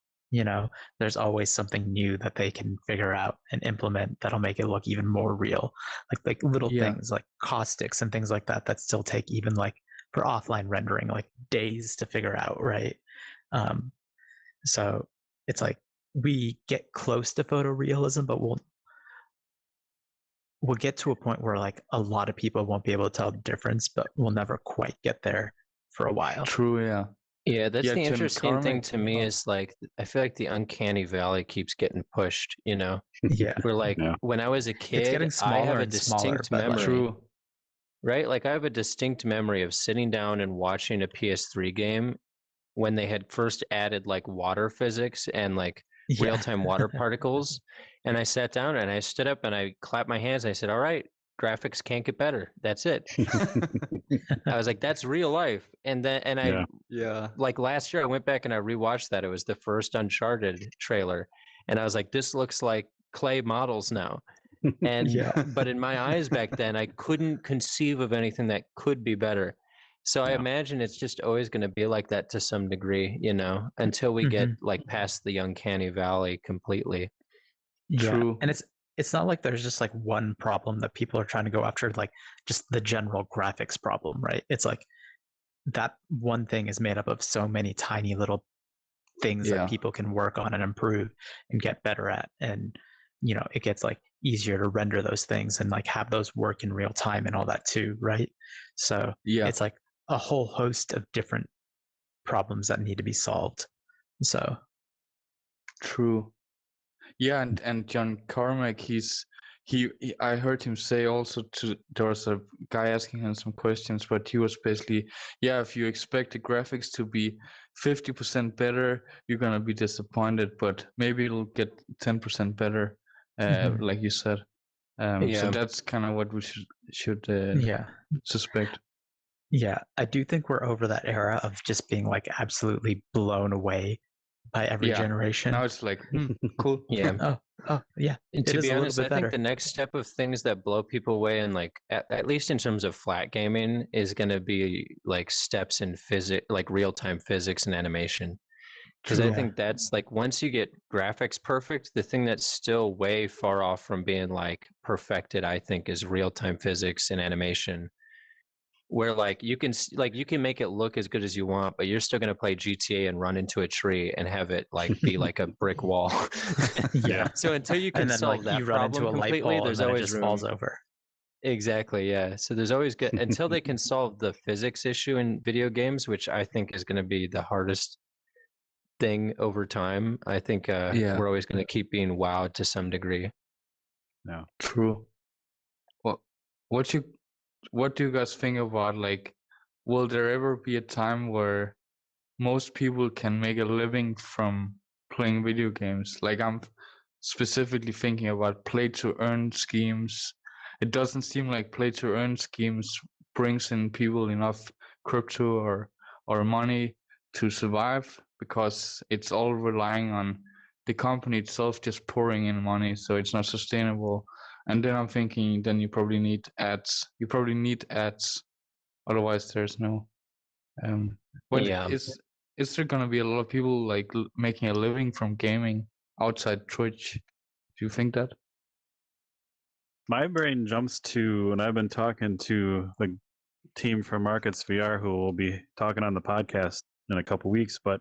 There's always something new that they can figure out and implement that'll make it look even more real. Like little Yeah. things like caustics and things like that still take even like for offline rendering like days to figure out, right? So it's like we get close to photorealism, but we'll get to a point where like a lot of people won't be able to tell the difference, but we'll never quite get there for a while. true. Yeah, Yeah, that's Yeah, the Jen interesting thing Carmack- to me is like I feel like the uncanny valley keeps getting pushed, Yeah. Where like Yeah. when I was a It's kid, getting I smaller have a and smaller, distinct but, like, memory, true. right? Like I have a distinct memory of sitting down and watching a PS3 game when they had first added like water physics and like Yeah. real-time water particles. And I sat down and I stood up and I clapped my hands and I said, "All right, graphics can't get better. That's it." I was like, "That's real life." And then I Yeah. Yeah, like last year I went back and I rewatched that. It was the first Uncharted trailer. And I was like, this looks like clay models now. And Yeah. but in my eyes back then, I couldn't conceive of anything that could be better. So I Yeah. imagine it's just always going to be like that to some degree, until we get like past the uncanny valley completely. Yeah. True. And it's not like there's just like one problem that people are trying to go after, like just the general graphics problem, right? It's like that one thing is made up of so many tiny little things Yeah. that people can work on and improve and get better at. And, it gets like easier to render those things and like have those work in real time and all that too, right? So Yeah, it's like a whole host of different problems that need to be solved. So true. Yeah, and John Carmack, he I heard him say also there was a guy asking him some questions, but he was basically, yeah, if you expect the graphics to be 50% better, you're gonna be disappointed, but maybe it'll get 10% better, like you said. So Yeah. that's kind of what we should yeah. suspect. Yeah, I do think we're over that era of just being like absolutely blown away by every Yeah. generation. Now it's like, cool. Yeah. Oh, yeah. And It to is be a little honest, bit I think better. the next step of things that blow people away and like at least in terms of flat gaming is going to be like steps in physics, like real-time physics and animation. Because I True. think that's like once you get graphics perfect, the thing that's still way far off from being like perfected, I think, is real-time physics and animation. Where like you can make it look as good as you want, but you're still going to play GTA and run into a tree and have it like be like a brick wall. Yeah. So until you can And then solve like that you run into problem a light completely, pole and there's then it always just room. falls over. Exactly, yeah. So there's always good until they can solve the physics issue in video games, which I think is going to be the hardest thing over time. I think Yeah. we're always going to keep being wowed to some degree. No. True. Well, what do you guys think about, like, will there ever be a time where most people can make a living from playing video games? Like, I'm specifically thinking about play to earn schemes. It doesn't seem like play to earn schemes brings in people enough crypto or money to survive because it's all relying on the company itself just pouring in money, so it's not sustainable. And then I'm thinking, then you probably need ads. Otherwise there's no. But Yeah. is there gonna be a lot of people like making a living from gaming outside Twitch? Do you think that? My brain jumps to, and I've been talking to the team from Markets VR who will be talking on the podcast in a couple weeks, but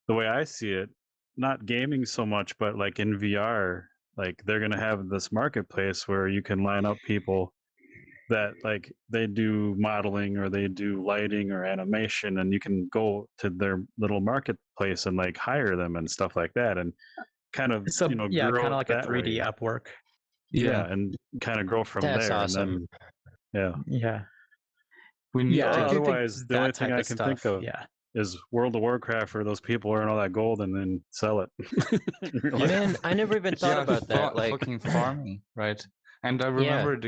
the way I see it, not gaming so much, but like in VR, like they're going to have this marketplace where you can line up people that like they do modeling or they do lighting or animation, and you can go to their little marketplace and like hire them and stuff like that, and kind of So grow kind of like a that 3D way. Upwork. Yeah, and kind of grow from That's there. awesome. And then Yeah. We need Yeah, to I do think otherwise, the only that thing type I of can stuff. think of Yeah. is World of Warcraft, where those people earn all that gold and then sell it. In real life. Man, I never even thought about that. Like, fucking farming, right? And I remember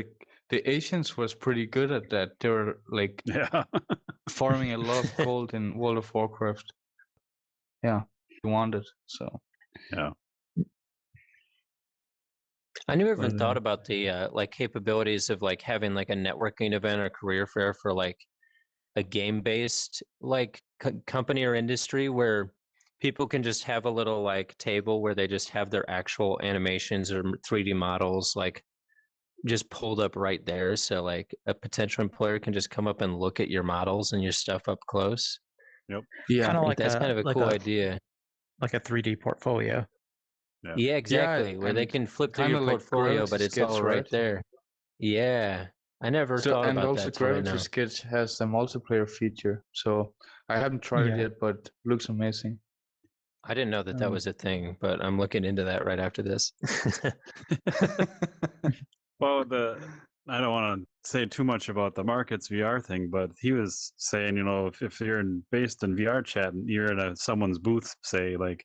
the Asians was pretty good at that. They were like Yeah. farming a lot of gold in World of Warcraft. Yeah, you want it, so. Yeah. I never even thought about the like capabilities of like having like a networking event or career fair for like a game-based like company or industry where people can just have a little like table where they just have their actual animations or 3D models like just pulled up right there. So like a potential employer can just come up and look at your models and your stuff up close. Yep. Yeah, Kind of like that's kind of a cool idea. Like a 3D portfolio. Yeah, exactly. Where they and can flip through kinda your like portfolio, Gravity but it's Sketch, all right right? there. Yeah. I never So, thought and about also that till right Gravity now. Sketch has a multiplayer feature. So I haven't tried it Yeah. yet, but looks amazing. I didn't know that that was a thing, but I'm looking into that right after this. Well, I don't want to say too much about the Markets VR thing, but he was saying, if you're based in VR chat and you're in someone's booth, say like,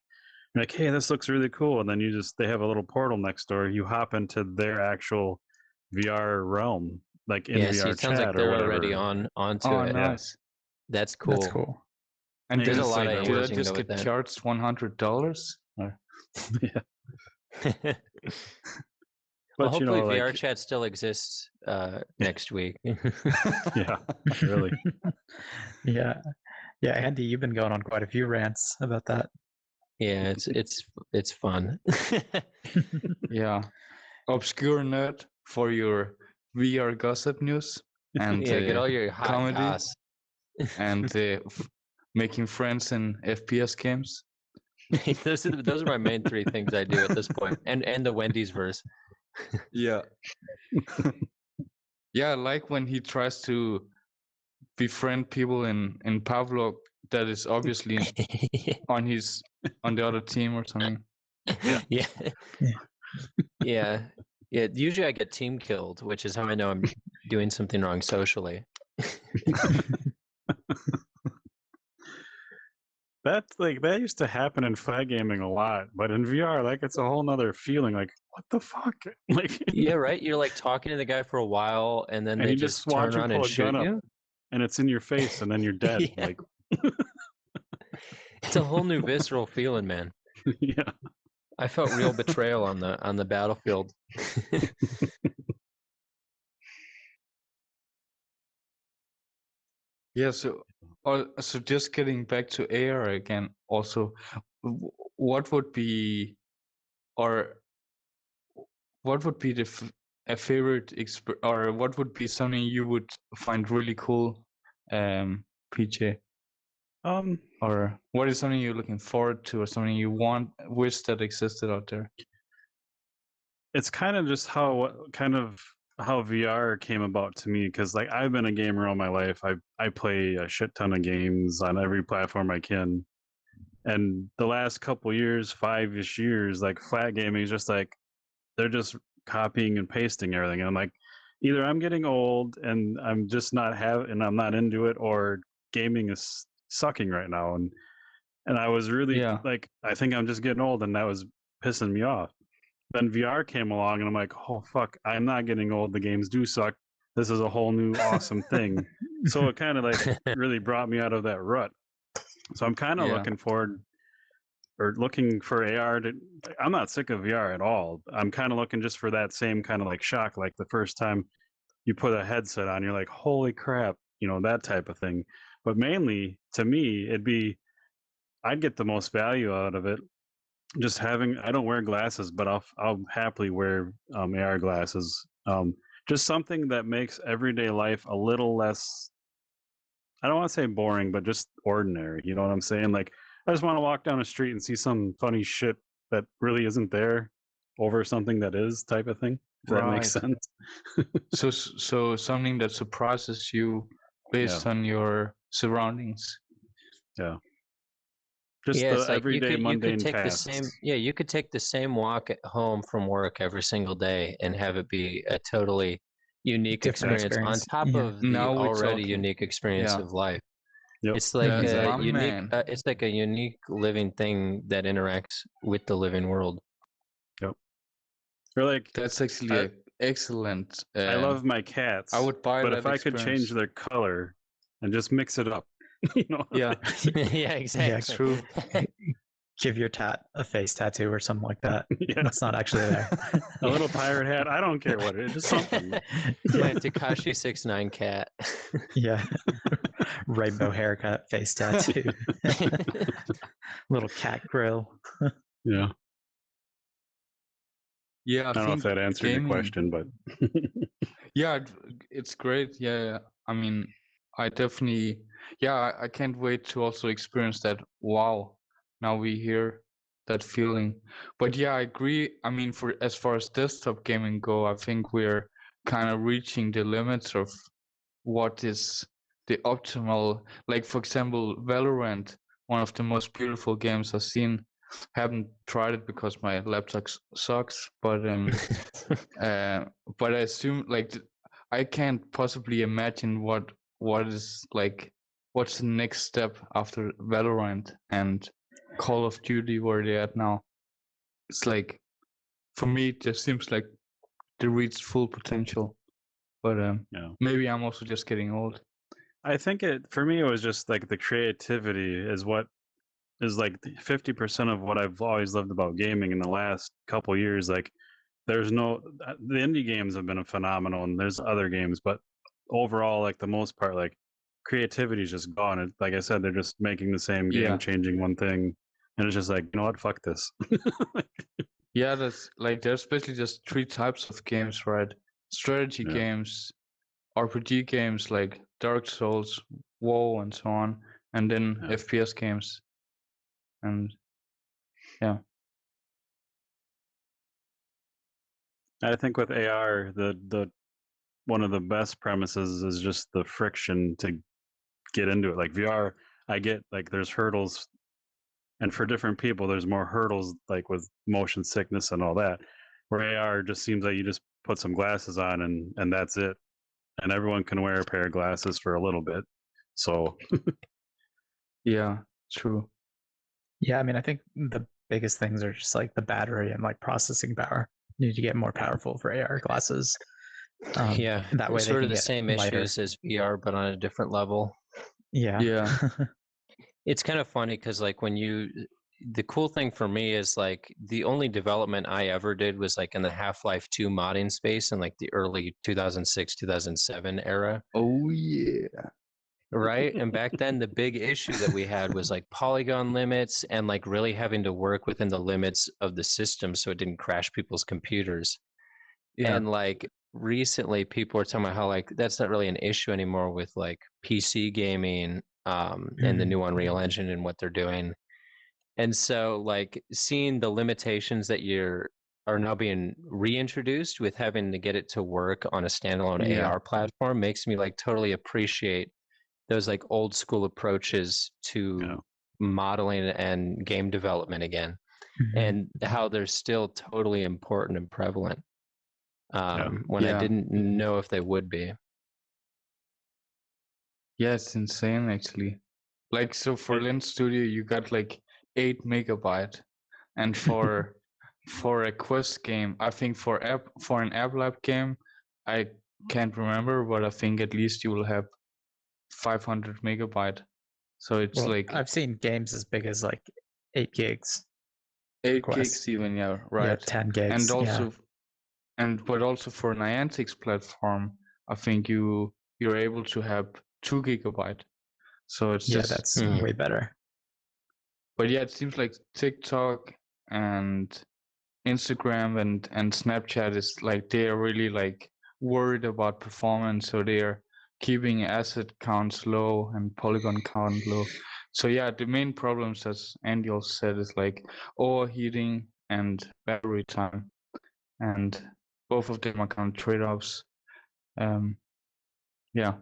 hey, this looks really cool, and then they have a little portal next door. You hop into their actual VR realm, like in Yeah, see, VR it sounds chat like or they're whatever. already onto Oh, it. nice. That's cool. That's cool. And There's did a lot of did I angles you can just go with get that. charged $100? Or? Yeah. Well, But hopefully VR chat still exists next week. yeah, really. Yeah. Yeah, Andy, you've been going on quite a few rants about that. Yeah, it's fun. Yeah. Obscure nerd for your VR gossip news and Yeah, get all your hot comedy goss. and making friends in FPS games. those are my main three things I do at this point, and the Wendy's verse. Yeah. Yeah, I like when he tries to befriend people in Pavlov that is obviously on the other team or something. Yeah. Yeah. Usually I get team killed, which is how I know I'm doing something wrong socially. That used to happen in flag gaming a lot, but in VR, like it's a whole nother feeling. Like, what the fuck? Like, Yeah, right. You're like talking to the guy for a while, and then and they you just watch turn him around pull and a shoot gun up, you. and it's in your face, and then you're dead. Yeah. Like, It's a whole new visceral feeling, man. yeah. I felt real betrayal on the battlefield. Yeah, so just getting back to AR again, also, what would be, or what would be a favorite or what would be something you would find really cool, PJ? Or what is something you're looking forward to, or something you wish that existed out there? It's kind of just how VR came about to me, because like I've been a gamer all my life. I play a shit ton of games on every platform I can, and the last couple years, 5-ish years, like flat gaming is just like they're just copying and pasting everything. And I'm like, either I'm getting old and I'm just I'm not into it, or gaming is sucking right now. And I was really like, I think I'm just getting old, and that was pissing me off. Then VR came along, and I'm like, oh fuck, I'm not getting old. The games do suck. This is a whole new awesome thing. So it kind of like really brought me out of that rut. So I'm kind of Yeah. looking forward or looking for AR to. I'm not sick of VR at all. I'm kind of looking just for that same kind of like shock, like the first time you put a headset on, you're like, holy crap, that type of thing. But mainly, to me, I'd get the most value out of it just having. I don't wear glasses, but I'll happily wear AR glasses. Just something that makes everyday life a little less. I don't want to say boring, but just ordinary. You know what I'm saying? Like, I just want to walk down the street and see some funny shit that really isn't there over something that is, type of thing. If that makes Right. sense. So something that surprises you based on your surroundings. Yeah. Just Yeah, the it's like everyday you could mundane take the tasks. same you could take the same walk at home from work every single day and have it be a totally unique Different experience on experience. top Yeah. of the Now we're already talking. unique experience Yeah. of life. Yep. It's like a Exactly. unique Man. it's like a unique living thing that interacts with the living world. Yep. Or like, That's actually I, excellent. I love my cats, I would buy but that if I could change experience. their color and just mix it up, Yeah. Yeah, exactly. True. Give your a face tattoo or something like that. Yeah. That's not actually there. A little pirate hat. I don't care what it is, just something. My Takashi 69 cat. Yeah. Rainbow haircut, face tattoo. Little cat grill. Yeah. Yeah, I don't know if that answered your question, but Yeah, it's great. Yeah, I mean, I definitely, I can't wait to also experience that. Wow, now we hear that feeling. But yeah, I agree. I mean, for as far as desktop gaming go, I think we're kind of reaching the limits of what is the optimal. Like for example, Valorant, one of the most beautiful games I've seen. Haven't tried it because my laptop sucks, but I assume like I can't possibly imagine what is like what's the next step after Valorant and Call of Duty where they're at now. It's like for me it just seems like they reached full potential. But yeah. maybe I'm also just getting old. I think for me, it was just like the creativity is what is like 50% of what I've always loved about gaming in the last couple years. Like, the indie games have been phenomenal, and there's other games, but overall, like the most part, like creativity is just gone. Like I said, they're just making the same game, Yeah. changing one thing, and it's just like, you know what, fuck this. Yeah, that's like there's basically just three types of games, right? Strategy Yeah. games, RPG games like Dark Souls, WoW, and so on, and then Yeah. FPS games. And yeah. I think with AR, the one of the best premises is just the friction to get into it. Like VR, I get like there's hurdles, and for different people, there's more hurdles, like with motion sickness and all that. Where AR just seems like you just put some glasses on and that's it, and everyone can wear a pair of glasses for a little bit. So Yeah, true. Yeah, I mean, I think the biggest things are just like the battery and like processing power. You need to get more powerful for AR glasses. Yeah, that way sort they of can the get same lighter. issues as VR, but on a different level. Yeah. Yeah. It's kind of funny because like the cool thing for me is like the only development I ever did was like in the Half-Life 2 modding space in like the early 2006, 2007 era. Oh yeah. Right. And back then, the big issue that we had was like polygon limits and like really having to work within the limits of the system so it didn't crash people's computers. Yeah. And like recently, people are talking about how like that's not really an issue anymore with like PC gaming and the new Unreal Engine and what they're doing. And so like seeing the limitations that are now being reintroduced with having to get it to work on a standalone Yeah. AR platform makes me like totally appreciate those like old school approaches to modeling and game development again, and how they're still totally important and prevalent when I didn't know if they would be. Yeah, it's insane actually. Like so for Lens Studio you got like 8 megabyte, and for a Quest game, I think for an App Lab game, I can't remember, but I think at least you will have 500 megabyte. So it's Well, like I've seen games as big as like 8 gigs. 8 requests. gigs even, yeah, Yeah, right. 10 gigs. And yeah. also, but also for Niantic's platform, I think you're able to have 2 gigabyte. So it's Yeah, just, that's way better. but yeah, it seems like TikTok and Instagram and Snapchat is like they're really like worried about performance, so they're keeping asset counts low and polygon count low. So yeah, the main problems, as Andy also said, is like overheating and battery time, and both of them are kind of trade-offs. Yeah.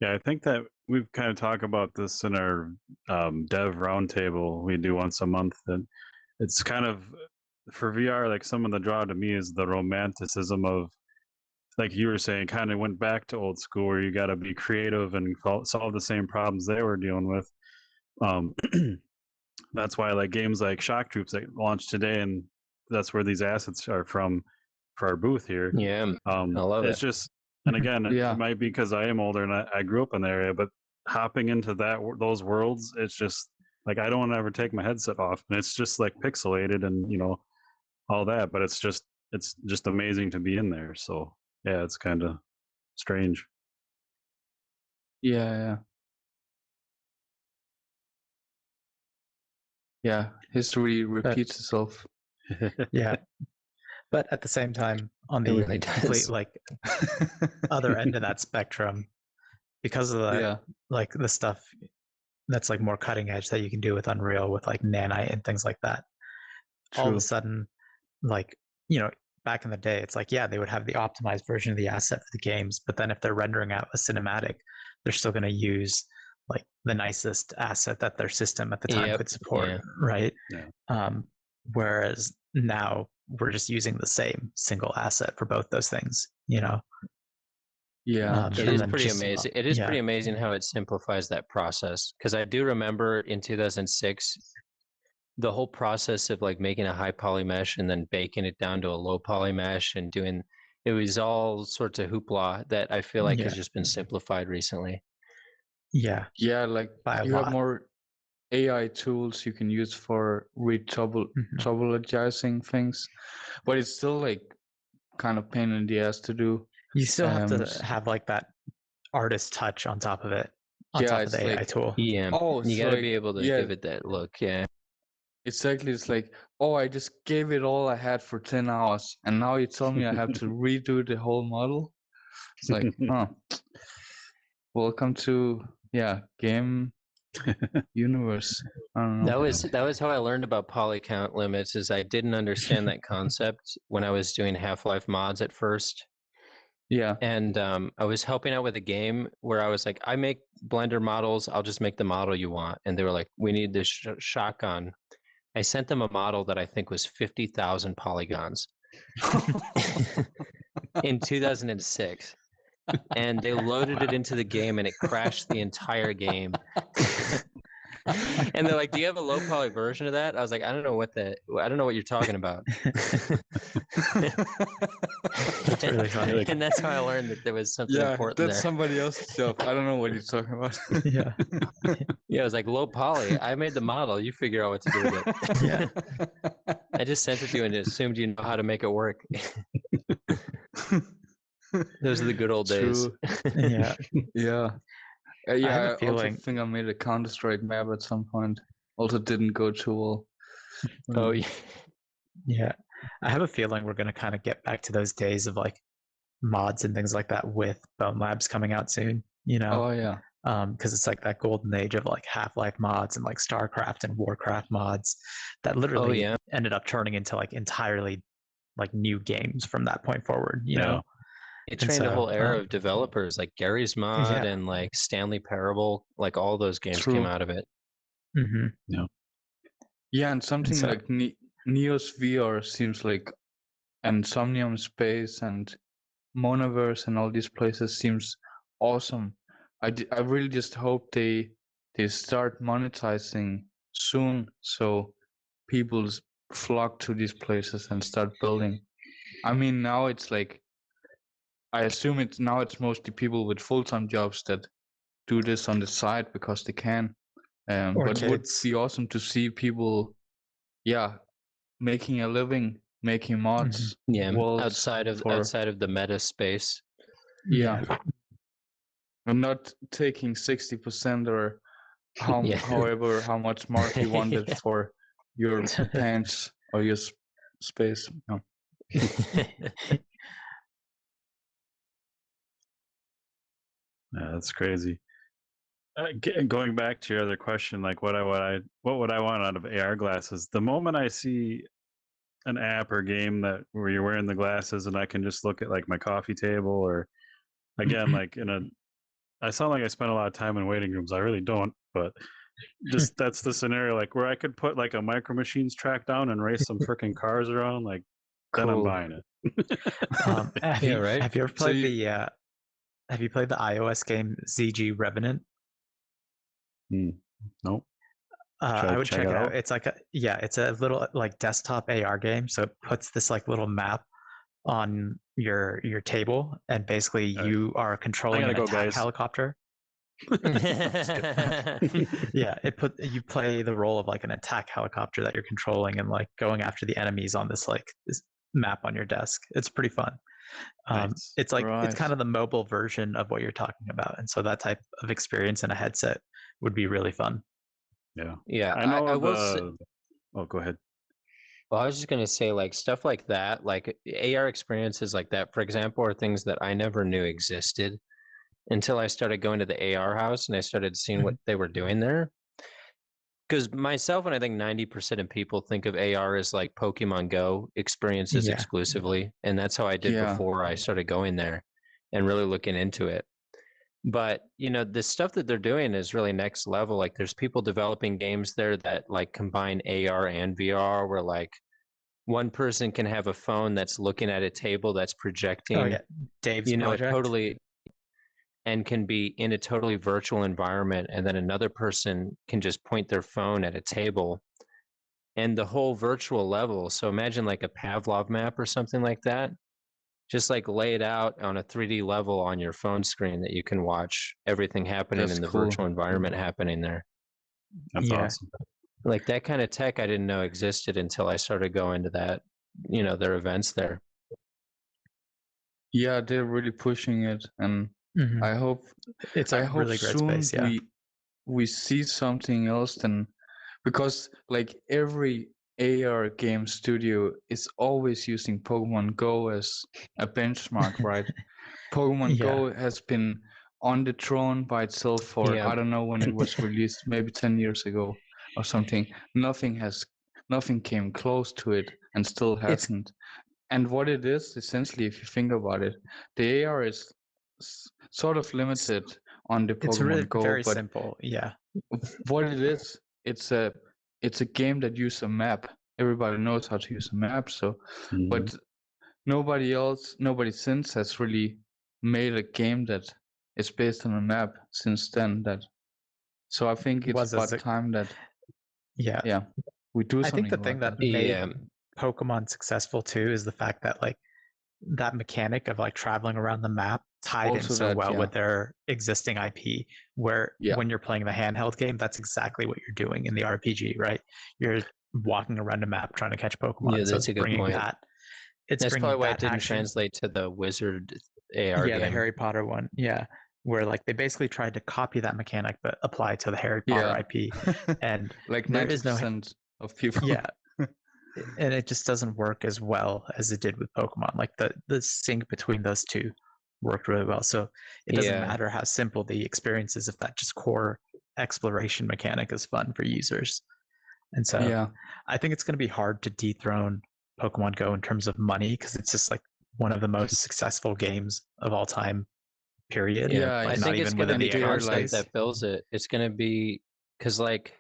Yeah, I think that we've kind of talked about this in our dev roundtable we do once a month, and it's kind of for VR. Like some of the draw to me is the romanticism of, like you were saying, kind of went back to old school where you got to be creative and solve the same problems they were dealing with. That's why like games like Shock Troops that launched today, and that's where these assets are from for our booth here. Yeah, I love it's it. just, and again, Yeah. it might be because I am older and I grew up in the area, but hopping into those worlds, it's just like I don't want to ever take my headset off, and it's just like pixelated and all that, but it's just amazing to be in there. So yeah, it's kind of strange. Yeah. Yeah, history repeats itself. Yeah. But at the same time, on It the really complete does. like other end of that spectrum, because of the Yeah. like the stuff that's like more cutting edge that you can do with Unreal with like nanite and things like that. All of a True. sudden, like back in the day, it's like, yeah, they would have the optimized version of the asset for the games, but then if they're rendering out a cinematic, they're still going to use like the nicest asset that their system at the time could support, right? Yeah. Whereas now we're just using the same single asset for both those things, Yeah. It is pretty amazing. It is pretty amazing how it simplifies that process. Because I do remember in 2006, the whole process of like making a high poly mesh and then baking it down to a low poly mesh and doing it was all sorts of hoopla that I feel like has just been simplified recently. Yeah. Yeah, like you have more AI tools you can use for troubleshooting things, but it's still like kind of pain in the ass to do. You still have to have like that artist touch on top of it, on top of the AI tool. Yeah. Oh, you got to be able to give it that look. Yeah. Exactly. It's like, oh, I just gave it all I had for 10 hours, and now you tell me I have to redo the whole model. It's like, huh. Welcome to game universe. I don't know. That was how I learned about poly count limits. Is I didn't understand that concept when I was doing Half-Life mods at first. Yeah. And I was helping out with a game where I was like, I make Blender models. I'll just make the model you want. And they were like, we need this shotgun. I sent them a model that I think was 50,000 polygons in 2006. And they loaded it into the game and it crashed the entire game. And they're like, do you have a low poly version of that? I was like, I don't know what you're talking about. That's really funny. And that's how I learned that there was something important that's there. somebody else's job. I don't know what you're talking about. Yeah. Yeah, it was like low poly. I made the model. You figure out what to do with it. Yeah. I just sent it to you and assumed you know how to make it work. Those are the good old days. Yeah. Yeah. I have a I feeling. also think I made a Counter-Strike map at some point. Also didn't go too well. Oh, yeah. Yeah. I have a feeling we're going to kind of get back to those days of like mods and things like that with Bone Labs coming out soon, Oh, yeah. Because it's like that golden age of like Half-Life mods and like StarCraft and Warcraft mods that literally ended up turning into like entirely like new games from that point forward, you know? It trained a whole era of developers like Gary's Mod and like Stanley Parable, like all those games came out of it. Mm-hmm. Yeah, and something like Neos VR seems like, and Somnium Space and Monaverse and all these places seems awesome. I really just hope they start monetizing soon, so people flock to these places and start building. I mean, now it's like I assume it's mostly people with full-time jobs that do this on the side because they can. Or But it would kids. be awesome to see people, making a living, making mods, Yeah, worlds outside of for the meta space. yeah, and not taking 60% or Yeah. how much mark you wanted for your pants or your space. No. Yeah, that's crazy. Going back to your other question, like what would I want out of AR glasses? The moment I see an app or game that where you're wearing the glasses and I can just look at like my coffee table, or again, like I sound like I spend a lot of time in waiting rooms. I really don't, but just that's the scenario, like where I could put like a Micro Machines track down and race some freaking cars around, like then I'm Cool. buying it. Yeah, right. Have you ever So played have you played the iOS game ZG Revenant? Nope. I would check it out. out. It's like it's a little like desktop AR game. So it puts this like little map on your table, and basically you are controlling an gotta go, attack guys. helicopter. Yeah, you play the role of like an attack helicopter that you're controlling and like going after the enemies on this map on your desk. It's pretty fun. Nice. It's like it's Right. kind of the mobile version of what you're talking about, and so that type of experience in a headset would be really fun. Yeah. Yeah, I know I will say, Oh, go ahead. well, I was just gonna say, like, stuff like that, like AR experiences like that, for example, are things that I never knew existed until I started going to the AR house and I started seeing what they were doing there. Because myself and I think 90% of people think of AR as like Pokemon Go experiences Yeah. exclusively, and that's how I did Yeah. before I started going there and really looking into it. But the stuff that they're doing is really next level. Like there's people developing games there that like combine AR and VR, where like one person can have a phone that's looking at a table that's projecting, Oh yeah, Dave's a project. totally, and can be in a totally virtual environment, and then another person can just point their phone at a table and the whole virtual level. So imagine like a Pavlov map or something like that, just like lay it out on a 3D level on your phone screen that you can watch everything happening That's in the cool. virtual environment happening there. That's Yeah. awesome. Like that kind of tech I didn't know existed until I started going to that, their events there. Yeah, they're really pushing it, and Mhm. I hope It's a really great soon space. Yeah. we see something else than, because like every AR game studio is always using Pokemon Go as a benchmark, right? Pokemon Yeah. Go has been on the throne by itself for Yeah. I don't know when it was released, maybe 10 years ago or something. Nothing came close to it, and still hasn't. And what it is, essentially, if you think about it, the AR is sort of limited on the It's really Pokemon Go, very but simple. Yeah. what it is, it's a game that uses a map. Everybody knows how to use a map, so Mhm. but nobody since has really made a game that is based on a map since then. So I think it's Was as about time that Yeah. we do I think something the thing about that made Yeah. Pokemon successful too is the fact that like that mechanic of like traveling around the map tied in Also so that, well yeah. with their existing IP, where Yeah. when you're playing the handheld game, that's exactly what you're doing in the RPG, right? You're walking around a map trying to catch Pokemon. Yeah, so that's it's a good bringing point. that. It's That's bringing probably why it that didn't action. translate to the Wizard AR Yeah, the game. Harry Potter one. Yeah, where like they basically tried to copy that mechanic but apply it to the Harry Potter IP, and like there is no 90% of people. yeah, and it just doesn't work as well as it did with Pokemon. Like the sync between those two worked really well. So it doesn't Yeah. matter how simple the experience is if that just core exploration mechanic is fun for users. And so Yeah. I think it's going to be hard to dethrone Pokemon Go in terms of money because it's just like one of the most successful games of all time. Period. Yeah, I Like not think it's even going to within be the AR content space. that builds it. It's going to be because, like,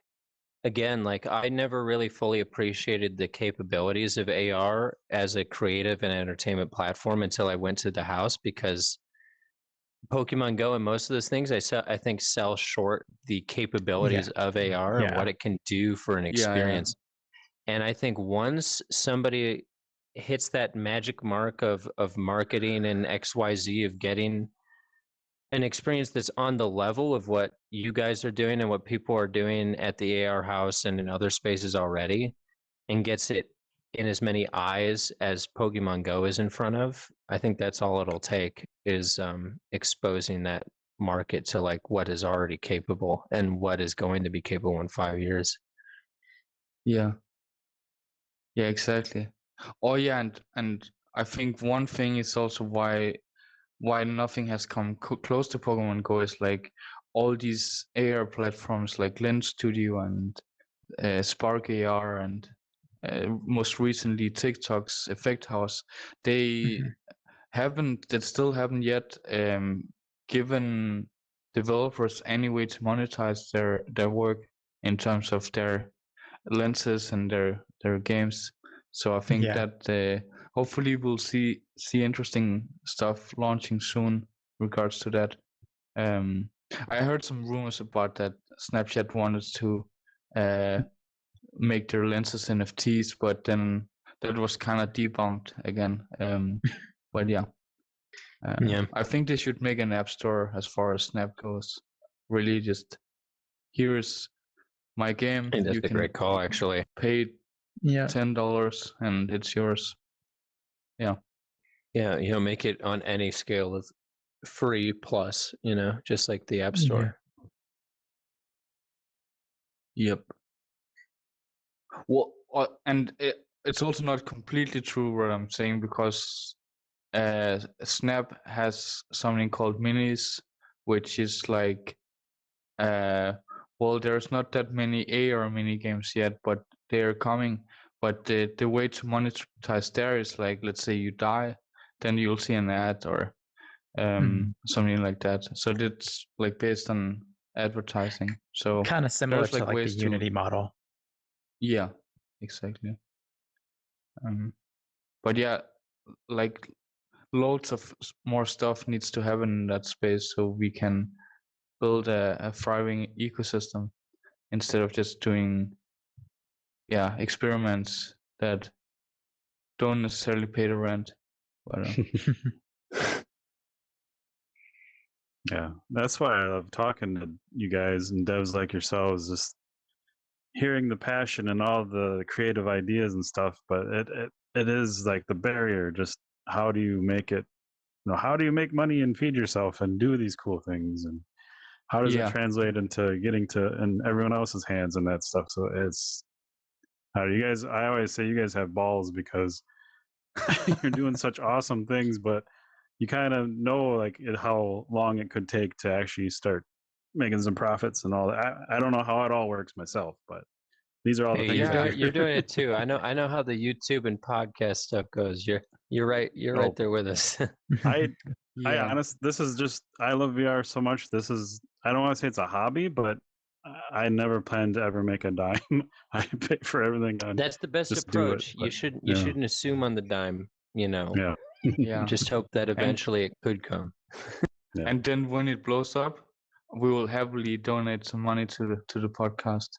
again, like I never really fully appreciated the capabilities of AR as a creative and entertainment platform until I went to the house, because Pokemon Go and most of those things I think sell short the capabilities of AR and Yeah. what it can do for an Yeah. experience. And I think once somebody hits that magic mark of marketing and XYZ, of getting an experience that's on the level of what you guys are doing and what people are doing at the AR house and in other spaces already, and gets it in as many eyes as Pokemon Go is in front of, I think that's all it'll take, is exposing that market to like what is already capable and what is going to be capable in 5 years. Yeah. Yeah, exactly. Oh yeah, and I think one thing is also why nothing has come close to Pokemon Go is like all these AR platforms like Lens Studio and Spark AR and most recently TikTok's Effect House. They still haven't yet given developers any way to monetize their work in terms of their lenses and their games. So I think that hopefully we'll see interesting stuff launching soon regards to that. I heard some rumors about that Snapchat wanted to make their lenses NFTs, but then that was kind of debunked again. But yeah. I think they should make an app store as far as Snap goes. Really, just here's my game. I think that's a great call, actually. Pay $10 and it's yours. Yeah. Yeah, make it on any scale of free plus, just like the App Store. Yep. Well, and it's also not completely true what I'm saying, because Snap has something called Minis, which is like, well, there's not that many AR mini games yet, but they're coming. But the way to monetize there is like, let's say you die, then you'll see an ad or something like that. So that's like based on advertising. So kind of similar to like the Unity model. Yeah, exactly. But yeah, like loads of more stuff needs to happen in that space so we can build a thriving ecosystem instead of just doing experiments that don't necessarily pay the rent. But, yeah, that's why I love talking to you guys and devs like yourselves, just hearing the passion and all the creative ideas and stuff. But it is like the barrier, just how do you make it, how do you make money and feed yourself and do these cool things, and how does it translate into getting to in everyone else's hands and that stuff. So it's, how do you guys, I always say you guys have balls, because you're doing such awesome things, but you kind of know like how long it could take to actually start making some profits and all that. I don't know how it all works myself, but these are all the things you're doing it too. I know how the YouTube and podcast stuff goes. You're right there with us. I honestly, this is just, I love VR so much. This is, I don't want to say it's a hobby, but I never plan to ever make a dime. I pay for everything. That's the best approach. You shouldn't assume on the dime. Yeah. Just hope that eventually it could come. And then when it blows up, we will heavily donate some money to the podcast.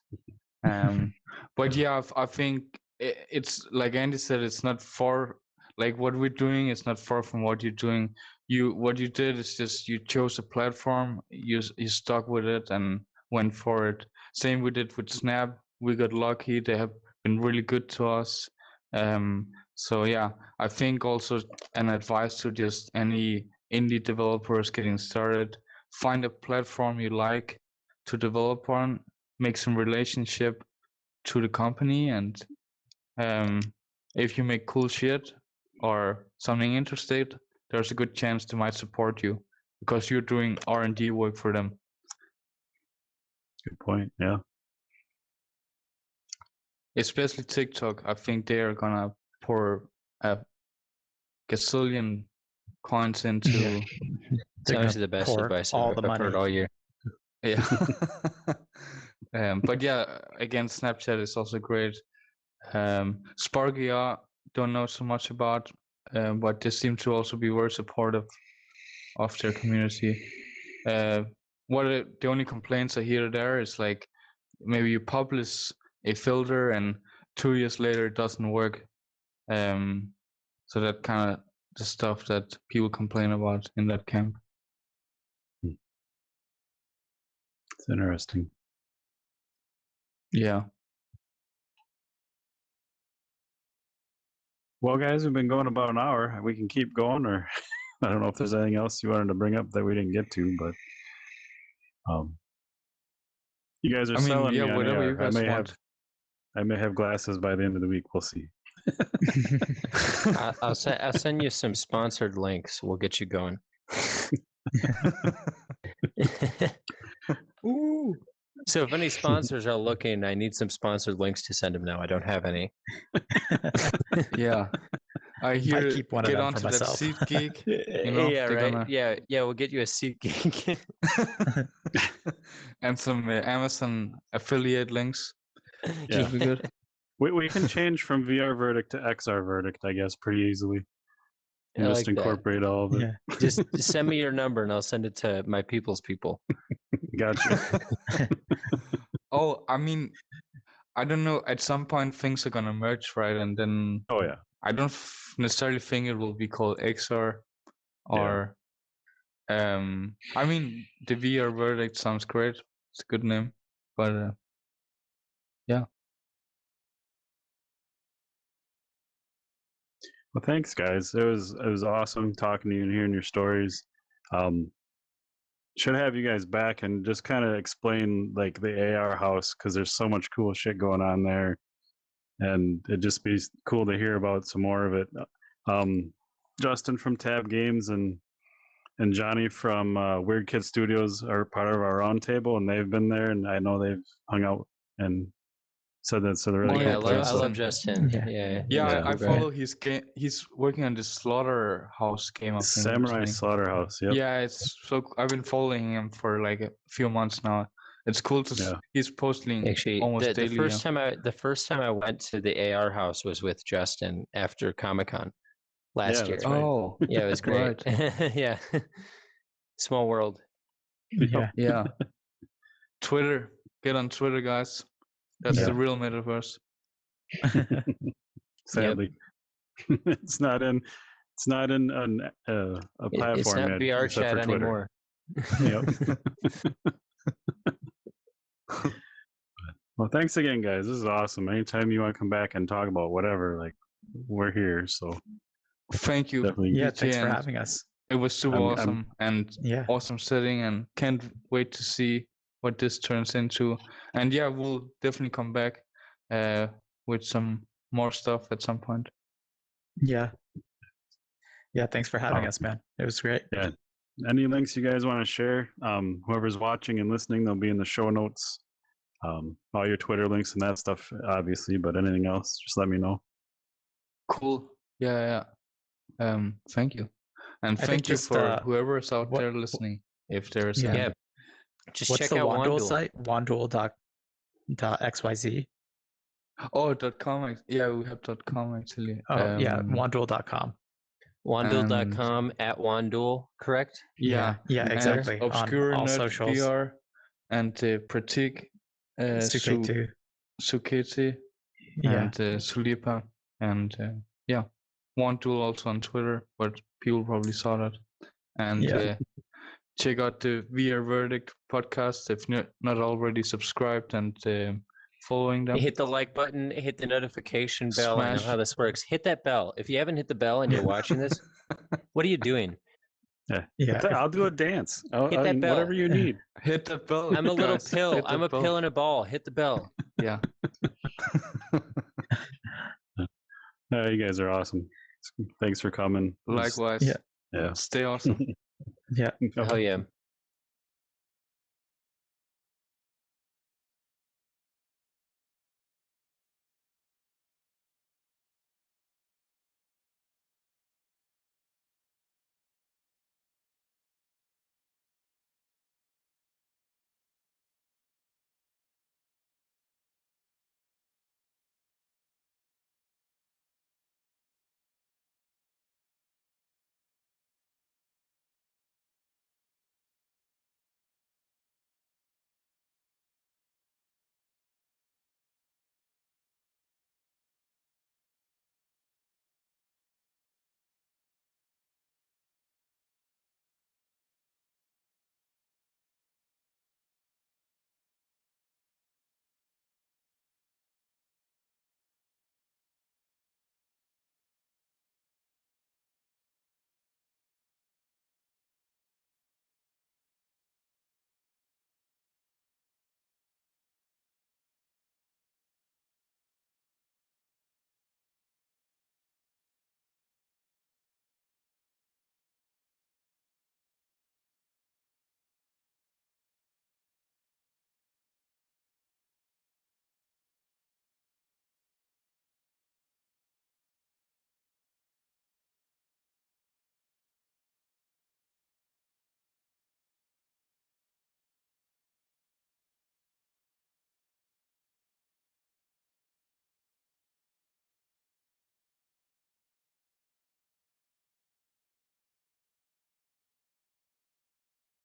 But yeah, I think it's like Andy said, it's not far, like what we're doing is not far from what you're doing. What you did is just you chose a platform, you stuck with it and went for it. Same we did with Snap. We got lucky. They have been really good to us. So yeah, I think also an advice to just any indie developers getting started: find a platform you like to develop on, make some relationship to the company, and if you make cool shit or something interesting, there's a good chance they might support you because you're doing R&D work for them. Good point. Yeah. Especially TikTok, I think they are gonna pour a gazillion coins into. It's obviously the best advice I've heard all year. Yeah. But yeah, again, Snapchat is also great. Sparkia, don't know so much about, but they seem to also be very supportive of their community. The only complaints I hear there is like maybe you publish a filter and 2 years later it doesn't work. So that kind of the stuff that people complain about in that camp. It's interesting. Yeah. Well, guys, we've been going about an hour. We can keep going, or I don't know if there's anything else you wanted to bring up that we didn't get to, but you guys are selling me on whatever AR. you guys want. I may have glasses by the end of the week. We'll see. I'll send you some sponsored links. We'll get you going. Ooh. So if any sponsors are looking, I need some sponsored links to send them now. I don't have any. Yeah. I hear keep one of get them onto for that myself. seat geek. You know, Yeah, they're right. gonna- Yeah, we'll get you a seat geek. and some Amazon affiliate links. Yeah. Should be good. We can change from VR verdict to XR verdict, I guess, pretty easily. And I just like that. incorporate all of it. Yeah. Just send me your number and I'll send it to my people's people. Gotcha. Oh, I mean, I don't know. At some point, things are gonna merge, right? And then Oh yeah. I don't necessarily think it will be called XR or. I mean, the VR verdict sounds great. It's a good name, but yeah. Well, thanks, guys. It was awesome talking to you and hearing your stories. Should have you guys back and just kind of explain like the AR house, because there's so much cool shit going on there, and it'd just be cool to hear about some more of it. Justin from Tab Games and Johnny from Weird Kid Studios are part of our roundtable, and they've been there, and I know they've hung out and said that's a really yeah, cool I place. So- love Justin. Yeah. Yeah. Yeah, I cool guy. follow his game. He's working on the Slaughterhouse game. I think, or Samurai something. Slaughterhouse. Yep. Yeah, it's so. I've been following him for like a few months now. It's cool to. Yeah. He's posting Actually, almost the daily. first time I went to the AR house was with Justin after Comic-Con last Yeah, year. that's right. Oh, Yeah, it was great. Yeah. Small world. Yeah. yeah. Twitter. Get on Twitter, guys. That's Yeah. the real metaverse. Sadly, it's not in a platform It's not yet, VR except chat for Twitter. anymore. Yep. Well, thanks again, guys. This is awesome. Anytime you want to come back and talk about whatever, like, we're here. So Thank you. definitely. Yeah. Thanks for and having us. It was super I'm- awesome and Yeah. awesome setting, and can't wait to see what this turns into. And yeah, we'll definitely come back with some more stuff at some point. Yeah. Yeah. Thanks for having Oh. us, man. It was great. Yeah. Any links you guys want to share? Whoever's watching and listening, they'll be in the show notes. All your Twitter links and that stuff, obviously, but anything else, just let me know. Cool. Yeah. Thank you. And I think thank you just, for whoever is out what- there listening. If there's Yeah. Yeah. Just What's check the out Wand Duel Wand Duel. site? Wandduel.xyz. Oh, .com. Yeah, we have .com actually. Oh, yeah. Wandduel.com. Wandduel.com at Wand Duel, correct? Yeah. Yeah, And exactly. Obscure on all Nerd socials. VR and Pratik Suketu. Suketu Yeah. and Xulipa and yeah, Wand Duel also on Twitter, but people probably saw that. And Yeah. check out the VR Verdict podcast if not already subscribed and following them. Hit the like button, hit the notification bell. I know Smash. how this works. Hit that bell. If you haven't hit the bell and you're watching this, what are you doing? Yeah. I'll do a dance. Hit that bell. Whatever you need. Hit the bell. I'm a little guys. pill. Hit the I'm a bell. pill and a ball. Hit the bell. Yeah. You guys are awesome. Thanks for coming. Likewise. Yeah. Yeah. Stay awesome. Yeah. Hell yeah.